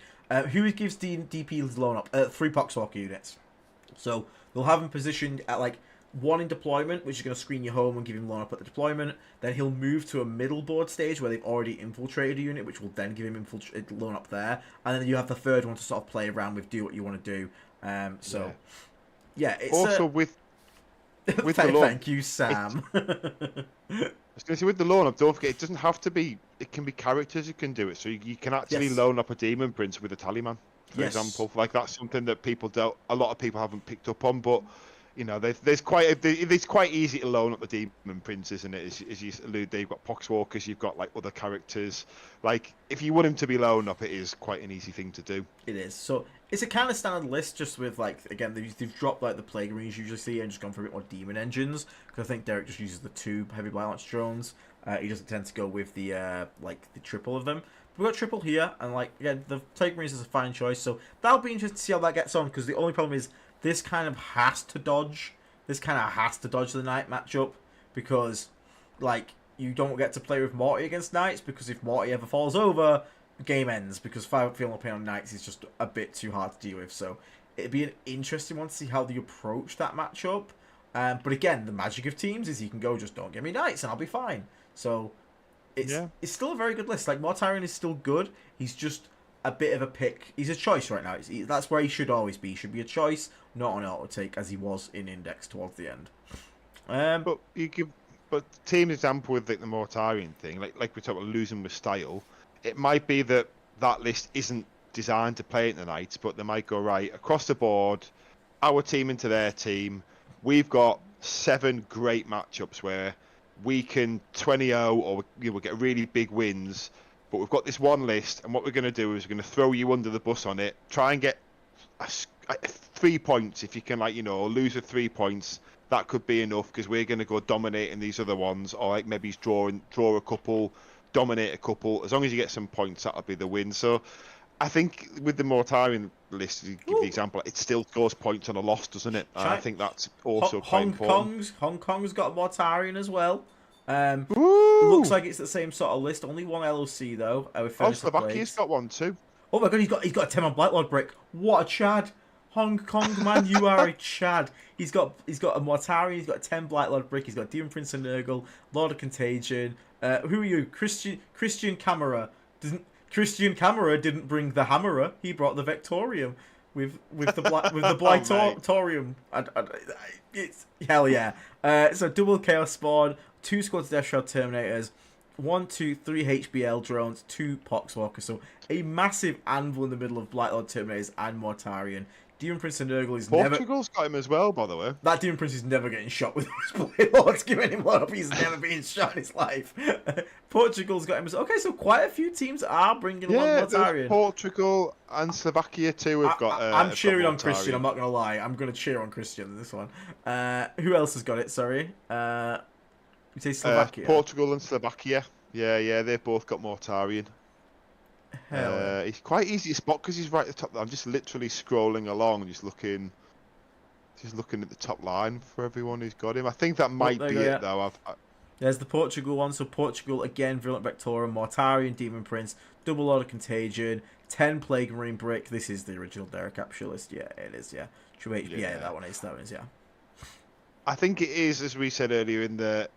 Who gives DP loan up? 3 Poxwalker units. So they'll have him positioned at like 1 in deployment, which is going to screen you home and give him loan up at the deployment. Then he'll move to a middle board stage where they've already infiltrated a unit, which will then give him loan up there. And then you have the third one to sort of play around with, do what you want to do. Yeah, it's also with the loan. Thank you, Sam. I was going to say, with the loan up, don't forget, it doesn't have to be, it can be characters who can do it. So you can actually loan up a Demon Prince with a Tallyman, for example. Like, that's something that a lot of people haven't picked up on, but, you know, it's quite easy to loan up the Demon Prince, isn't it? As you allude, you've got Poxwalkers, you've got, like, other characters. Like, if you want him to be loaned up, it is quite an easy thing to do. It is. So, it's a kind of standard list, just with, like, again, they've dropped, like, the Plague Marines you usually see and just gone for a bit more Demon Engines, because I think Derek just uses the 2 Heavy Blightlords drones. He doesn't tend to go with the, like, the triple of them. But we've got triple here, and, like, again, the Plague Marines is a fine choice, so that'll be interesting to see how that gets on, because the only problem is this kind of has to dodge. This kind of has to dodge the Knight matchup, because, like, you don't get to play with Morty against Knights, because if Morty ever falls over, the game ends, because feeling pain on Knights is just a bit too hard to deal with. So it'd be an interesting one to see how they approach that matchup. But again, the magic of teams is you can go, just don't give me Knights and I'll be fine. So it's still a very good list. Like, Mortarion is still good. He's just a bit of a pick. He's a choice right now. That's where he should always be. He should be a choice, not an auto take, as he was in Index towards the end. But team example with, like, the Mortarion thing, like we talked about losing with style, it might be that list isn't designed to play it in the Knights, but they might go, right, across the board, our team into their team, we've got 7 great matchups where we can 20-0 or we'll get really big wins, but we've got this one list, and what we're going to do is we're going to throw you under the bus on it, try and get 3 points. If you can, like, you know, lose with 3 points, that could be enough, because we're going to go dominating these other ones, or like maybe draw a couple, dominate a couple. As long as you get some points, that'll be the win. So I think with the Mortarion list, to give the example, it still scores points on a loss, doesn't it? I think that's also quite important. Hong Kong's got a Mortarion as well. Looks like it's the same sort of list. Only one LOC though. Slovakia's got one too. Oh my god, he's got a 10-man Blightlord brick. What a Chad! Hong Kong, man, you are a Chad. He's got a Mortarion, he's got a 10 Blightlord brick, he's got Demon Prince and Nurgle, Lord of Contagion. Who are you? Christian Camera. Christian Camera didn't bring the Hammerer, he brought the Vectorium with the Blightorium. It's hell yeah. So double Chaos Spawn, 2 squads of Death Shroud Terminators, 1, 2, 3 HBL drones, 2 Poxwalkers. So a massive anvil in the middle of Blightlord Terminators and Mortarion. Demon Prince and Nurgle is Portugal's got him as well, by the way. That Demon Prince is never getting shot with his Blightlords. Giving him one up, he's never been shot in his life. Portugal's got him as well. Okay, so quite a few teams are bringing along Mortarion. Portugal and Slovakia too have got. I'm cheering on Christian. I'm not gonna lie. I'm gonna cheer on Christian in this one. Who else has got it? Sorry. You say Slovakia. Portugal and Slovakia. Yeah, they've both got Mortarion. It's quite easy to spot because he's right at the top. I'm just literally scrolling along, just looking at the top line for everyone who's got him. I think that might be it though. There's the Portugal one. So Portugal again, Virulent Vectora, Mortarion, Demon Prince, double Lord of Contagion, 10 Plague Marine brick. This is the original Derek capture list. Yeah, it is. Yeah, True HP. Yeah, that one is. Yeah. I think it is, as we said earlier in the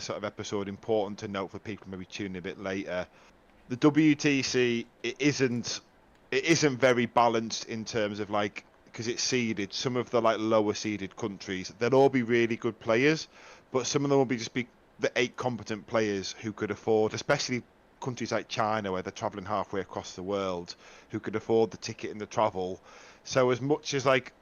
sort of episode, important to note for people maybe tuning a bit later. The WTC it isn't very balanced in terms of, like, because it's seeded. Some of the, like, lower seeded countries, they'll all be really good players, but some of them will just be the 8 competent players who could afford, especially countries like China where they're traveling halfway across the world, who could afford the ticket and the travel. So as much as, like,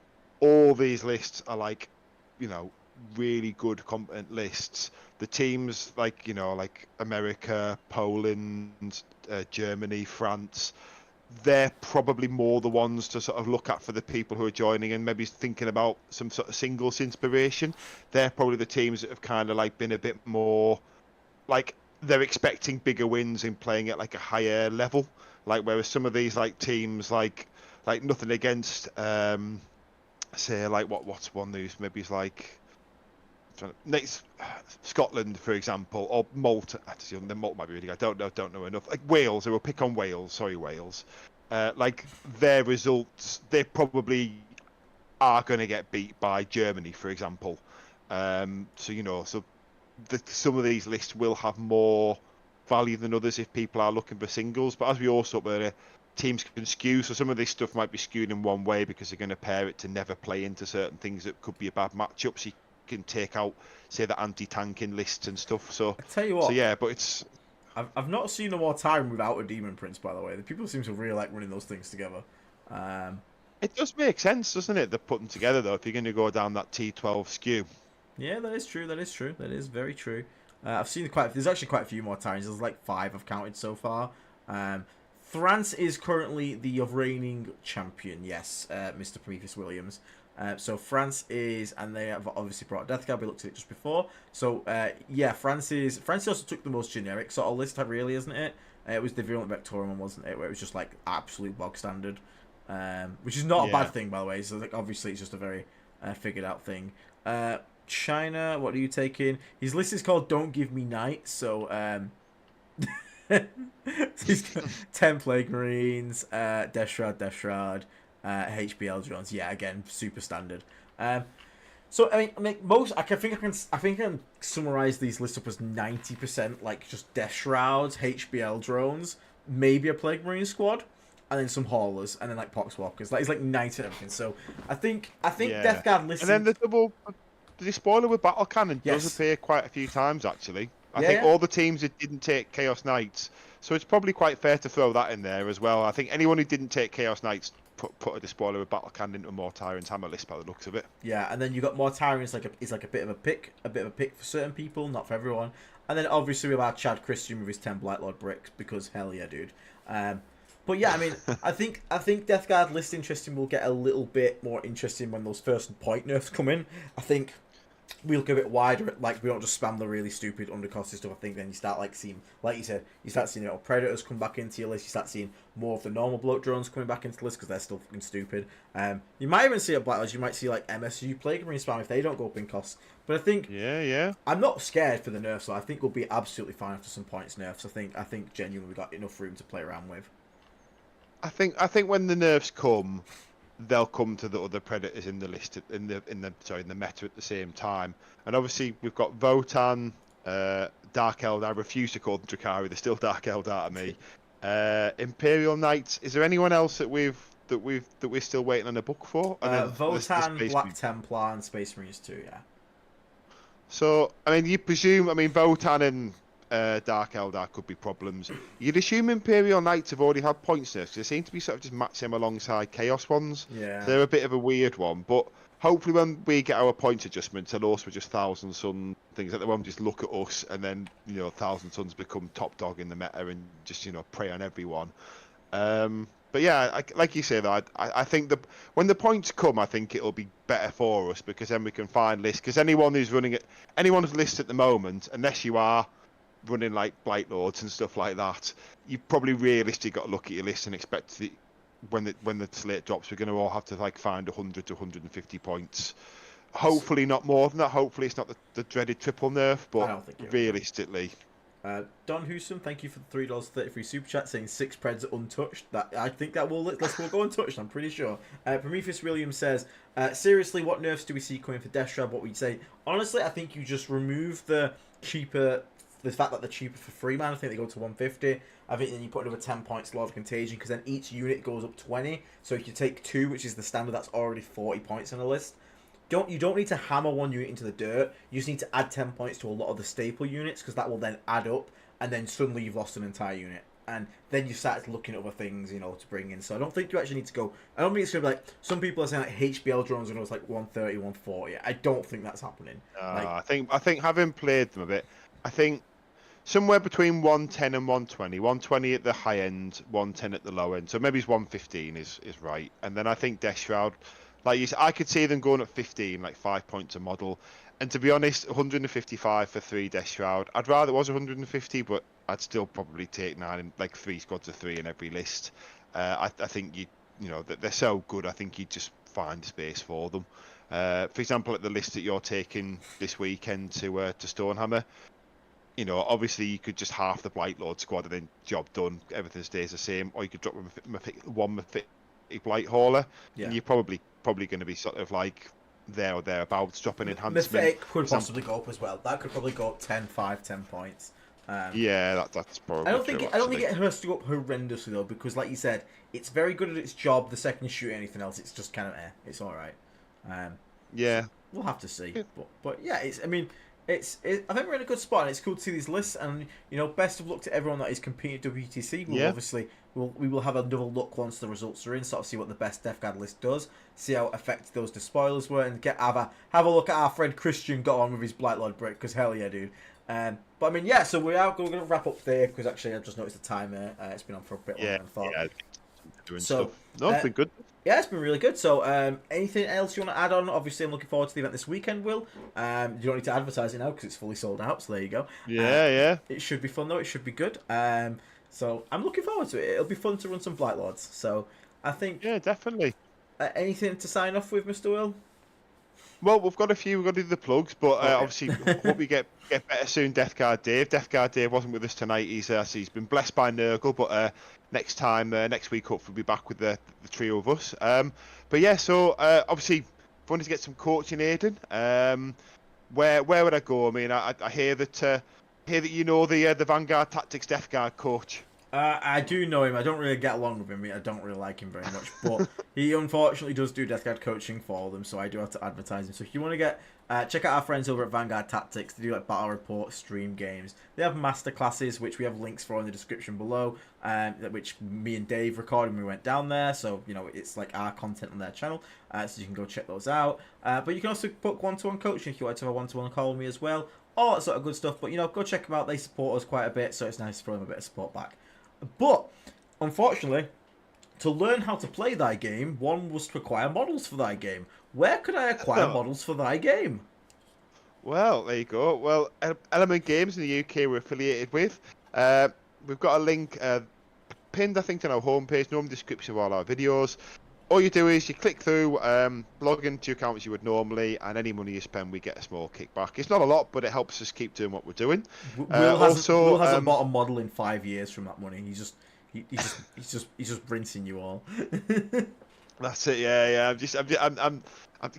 all these lists are, like, you know, really good competent lists, the teams like, you know, like America, Poland, Germany, France, they're probably more the ones to sort of look at for the people who are joining and maybe thinking about some sort of singles inspiration. They're probably the teams that have kind of, like, been a bit more, like, they're expecting bigger wins in playing at like a higher level. Like whereas some of these like teams like nothing against say like what's one news maybe it's like next Scotland for example or Malta. Actually, the Malta might be really good. I don't know enough. Like Wales, I will pick on Wales. Sorry, Wales. Like their results, they probably are going to get beat by Germany, for example. So some of these lists will have more value than others if people are looking for singles. But as we also where teams can skew, so some of this stuff might be skewed in one way because they're going to pair it to never play into certain things that could be a bad matchup. So you can take out, say, the anti-tanking lists and stuff. So I tell you what, so yeah, but it's. I've not seen a war time without a Demon Prince, by the way. The people seem to really like running those things together. It does make sense, doesn't it? They're putting together though. If you're going to go down that T12 skew. Yeah, that is true. That is true. That is very true. I've seen there's actually quite a few more times. There's like 5 I've counted so far. France is currently the reigning champion. Yes, Mr. Prometheus Williams. So France is, and they have obviously brought Death Guard. We looked at it just before. So yeah, France also took the most generic sort of list, really, isn't it? It was the Virulent Vectorium one, wasn't it? Where it was just like absolute bog standard, which is not a bad thing, by the way. So like, obviously it's just a very figured out thing. China, what are you taking? His list is called Don't Give Me Night, so he's got 10 Plague Marines, Death Shroud, HBL drones. Yeah, again, super standard. So I mean, I think I can summarize these lists up as 90% like just Death Shrouds, HBL drones, maybe a Plague Marine squad, and then some haulers, and then like Poxwalkers. That is like 90 everything. So I think Death Guard lists. And then the spoiler with Battle Cannon does appear quite a few times actually. I think all the teams that didn't take Chaos Knights, so it's probably quite fair to throw that in there as well. I think anyone who didn't take Chaos Knights put a despoiler with Battle Cannon into a Mortarian's Hammer list by the looks of it. Yeah, and then you got Mortarians is like a bit of a pick for certain people, not for everyone. And then obviously we have our Chad Christian with his 10 Blightlord bricks because hell yeah, dude. But yeah, I mean, I think Death Guard list interesting will get a little bit more interesting when those first point nerfs come in. I think we look a bit wider, like we don't just spam the really stupid undercosted stuff. I think then you start like seeing, like you said, you start seeing Predators come back into your list. You start seeing more of the normal bloat drones coming back into the list because they're still fucking stupid. You might even see at Blightlords, you might see like MSU Plague Marine spam if they don't go up in costs. But I think I'm not scared for the nerfs. So I think we'll be absolutely fine after some points nerfs. I think genuinely we got enough room to play around with. I think when the nerfs come, they'll come to the other predators in the list in the meta at the same time. And obviously we've got Votan, Dark Eldar. I refuse to call them Drakari. They're still Dark Eldar to me. Imperial Knights. Is there anyone else that we're still waiting on a book for? Votan, Black Templar, and Space Marines 2. Yeah. So I mean, you presume. I mean, Votan and Dark Eldar could be problems. You'd assume Imperial Knights have already had points nerfs. They seem to be sort of just matching them alongside Chaos ones. Yeah. So they're a bit of a weird one, but hopefully when we get our points adjustments, and also just Thousand Sun things like that, won't just look at us and then Thousand Suns become top dog in the meta and just prey on everyone. But yeah, like you say, though, I think when the points come, I think it'll be better for us because then we can find lists. Because anyone's list at the moment, unless you are running like Blightlords and stuff like that, you probably realistically got to look at your list and expect when the slate drops, we're going to all have to like find 100 to 150 points. Hopefully not more than that. Hopefully it's not the dreaded triple nerf, but realistically. Don Hewson, thank you for the $3.33 super chat saying 6 Preds are untouched. That I think that will go untouched, I'm pretty sure. Prometheus Williams says, seriously, what nerfs do we see coming for Death Shroud? What would you say? Honestly, I think you just remove the fact that they're cheaper for free man. I think they go to 150. I think then you put another 10 points Lord of Contagion because then each unit goes up 20. So if you take 2, which is the standard, that's already 40 points on the list. You don't need to hammer one unit into the dirt. You just need to add 10 points to a lot of the staple units because that will then add up, and then suddenly you've lost an entire unit. And then you start looking at other things, to bring in. So I don't think you actually need to go. I don't think it's going to be like some people are saying like HBL drones and it was like 130, 140. I don't think that's happening. I think having played them a bit, I think somewhere between 110 and 120. 120 at the high end, 110 at the low end. So maybe it's 115 is right. And then I think Death Shroud, like you said, I could see them going at 15, like 5 points a model. And to be honest, 155 for 3 Death Shroud. I'd rather it was 150, but I'd still probably take 9 in like 3 squads of 3 in every list. I think you know that they're so good. I think you just find space for them. For example, at the list that you're taking this weekend to Stonehammer, you know, obviously you could just half the Blightlord squad and then job done. Everything stays the same, or you could drop one Blight Hauler, and you're probably going to be sort of like there or thereabouts, dropping enhancement. Mythic could possibly go up as well. That could probably go up 10 points. Yeah, that's probably. I don't think it has to go up horrendously though, because like you said, it's very good at its job. The second you shoot anything else, it's just kind of it's all right. Yeah, we'll have to see. But yeah, I think we're in a good spot, and it's cool to see these lists. And you know, best of luck to everyone that is competing at WTC. We will have another look once the results are in, sort of see what the best Death Guard list does, see how effective those despoilers were, and have a look at our friend Christian got on with his Blightlord brick, because hell yeah, dude. But I mean, yeah, so we're going to wrap up there, because actually I've just noticed the timer. It's been on for a bit longer than I thought. Yeah, doing stuff. No, it's been good. Yeah, it's been really good. So, anything else you want to add on? Obviously, I'm looking forward to the event this weekend, Will. You don't need to advertise it now, because it's fully sold out, so there you go. Yeah. It should be fun, though. It should be good. So, I'm looking forward to it. It'll be fun to run some Blightlords. So, I think... Yeah, definitely. Anything to sign off with, Mr. Will? Well, we've got a few. We've got to do the plugs, but obviously, hope we get better soon. Death Guard Dave wasn't with us tonight. He's been blessed by Nurgle, but next week, hopefully, we'll be back with the trio of us. But yeah, so obviously, wanted to get some coaching, Aiden. Where would I go? I mean, I hear that you know the Vanguard Tactics Death Guard coach. I do know him. I don't really get along with him. I don't really like him very much. But he unfortunately does do Death Guard coaching for them, so I do have to advertise him. So if you want to get check out our friends over at Vanguard Tactics. They do like battle reports, stream games. They have master classes, which we have links for in the description below, which me and Dave recorded when we went down there. So you know it's like our content on their channel, so you can go check those out. But you can also book one-to-one coaching if you like to have a one-to-one call with me as well. All that sort of good stuff. But you know, go check them out. They support us quite a bit, so it's nice to throw them a bit of support back. But, unfortunately, to learn how to play thy game, one must acquire models for thy game. Where could I acquire models for thy game? Well, there you go. Well, Element Games in the UK we're affiliated with. We've got a link pinned, I think, on our homepage, no description of all our videos. All you do is you click through, log into your account as you would normally, and any money you spend, we get a small kickback. It's not a lot, but it helps us keep doing what we're doing. Will hasn't bought a model in 5 years from that money. He's just rinsing you all. That's it. Yeah.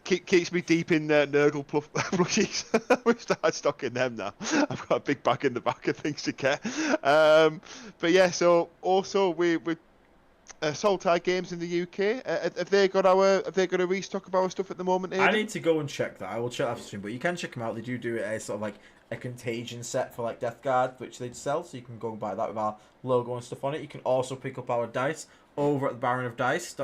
Keeps me deep in Nurgle plushies. We've started stocking them now. I've got a big bag in the back of things to get. But yeah, so also we Saltire Games in the UK. Have they got a restock of our stuff at the moment, Aiden? I need to go and check that. I will check after stream, but you can check them out. They do a sort of like a Contagion set for like Death Guard, which they sell, so you can go and buy that with our logo and stuff on it. You can also pick up our dice over at the Baron of Dice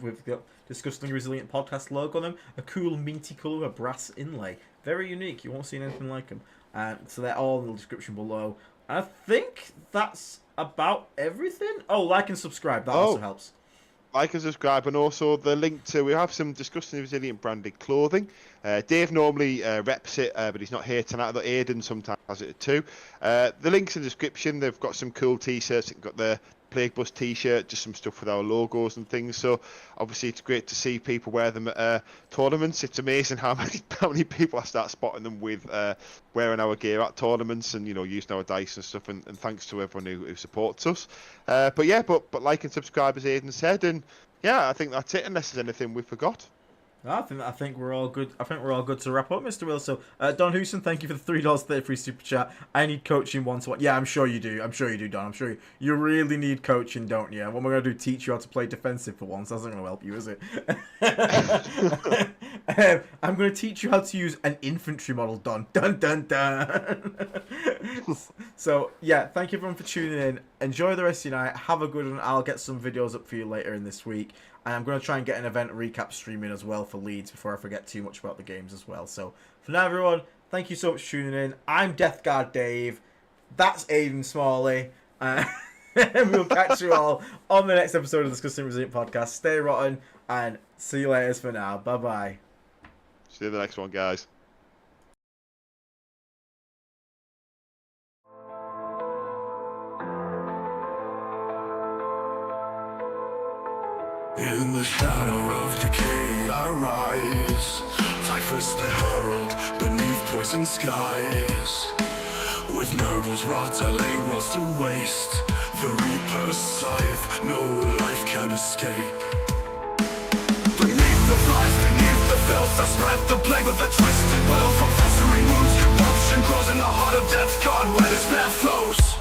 with the Disgustingly Resilient podcast logo on them. A cool minty colour, a brass inlay. Very unique. You won't see anything like them. So they're all in the description below. I think that's about everything. Oh, like and subscribe. That also helps. Like and subscribe, and also the link to, we have some Disgustingly Resilient branded clothing. Dave normally reps it, but he's not here tonight. Although Aiden sometimes has it too. The link's in the description. They've got some cool t-shirts. They've got the Plague Bus t-shirt, just some stuff with our logos and things. So obviously it's great to see people wear them at tournaments. It's amazing how many people I start spotting them with wearing our gear at tournaments, and you know, using our dice and stuff. And thanks to everyone who supports us. But like and subscribe, as Aiden said, and yeah, I think that's it. Unless there's anything we forgot. I think we're all good. I think we're all good to wrap up, Mr. Will. So, Don Houston, thank you for the $3.33 super chat. I need coaching one-to-one. Yeah, I'm sure you do. Don. I'm sure you really need coaching, don't you? What am I going to do? Teach you how to play defensive for once? That's not going to help you, is it? I'm going to teach you how to use an infantry model, Don. Dun, dun, dun. So, yeah, thank you everyone for tuning in. Enjoy the rest of your night. Have a good one. I'll get some videos up for you later in this week. And I'm going to try and get an event recap streaming as well for Leeds before I forget too much about the games as well. So, for now, everyone, thank you so much for tuning in. I'm Death Guard Dave. That's Aiden Smalley. And we'll catch you all on the next episode of the Disgusting Resilient Podcast. Stay rotten, and see you later for now. Bye-bye. See you in the next one, guys. In the shadow of decay I rise, typhus the herald beneath poison skies. With nobles rot I lay worlds to waste. The reaper's scythe, no life can escape. Beneath the flies, beneath the filth, I spread the plague with the twisted will. From festering wounds, corruption grows in the heart of death. God, where this blood flows.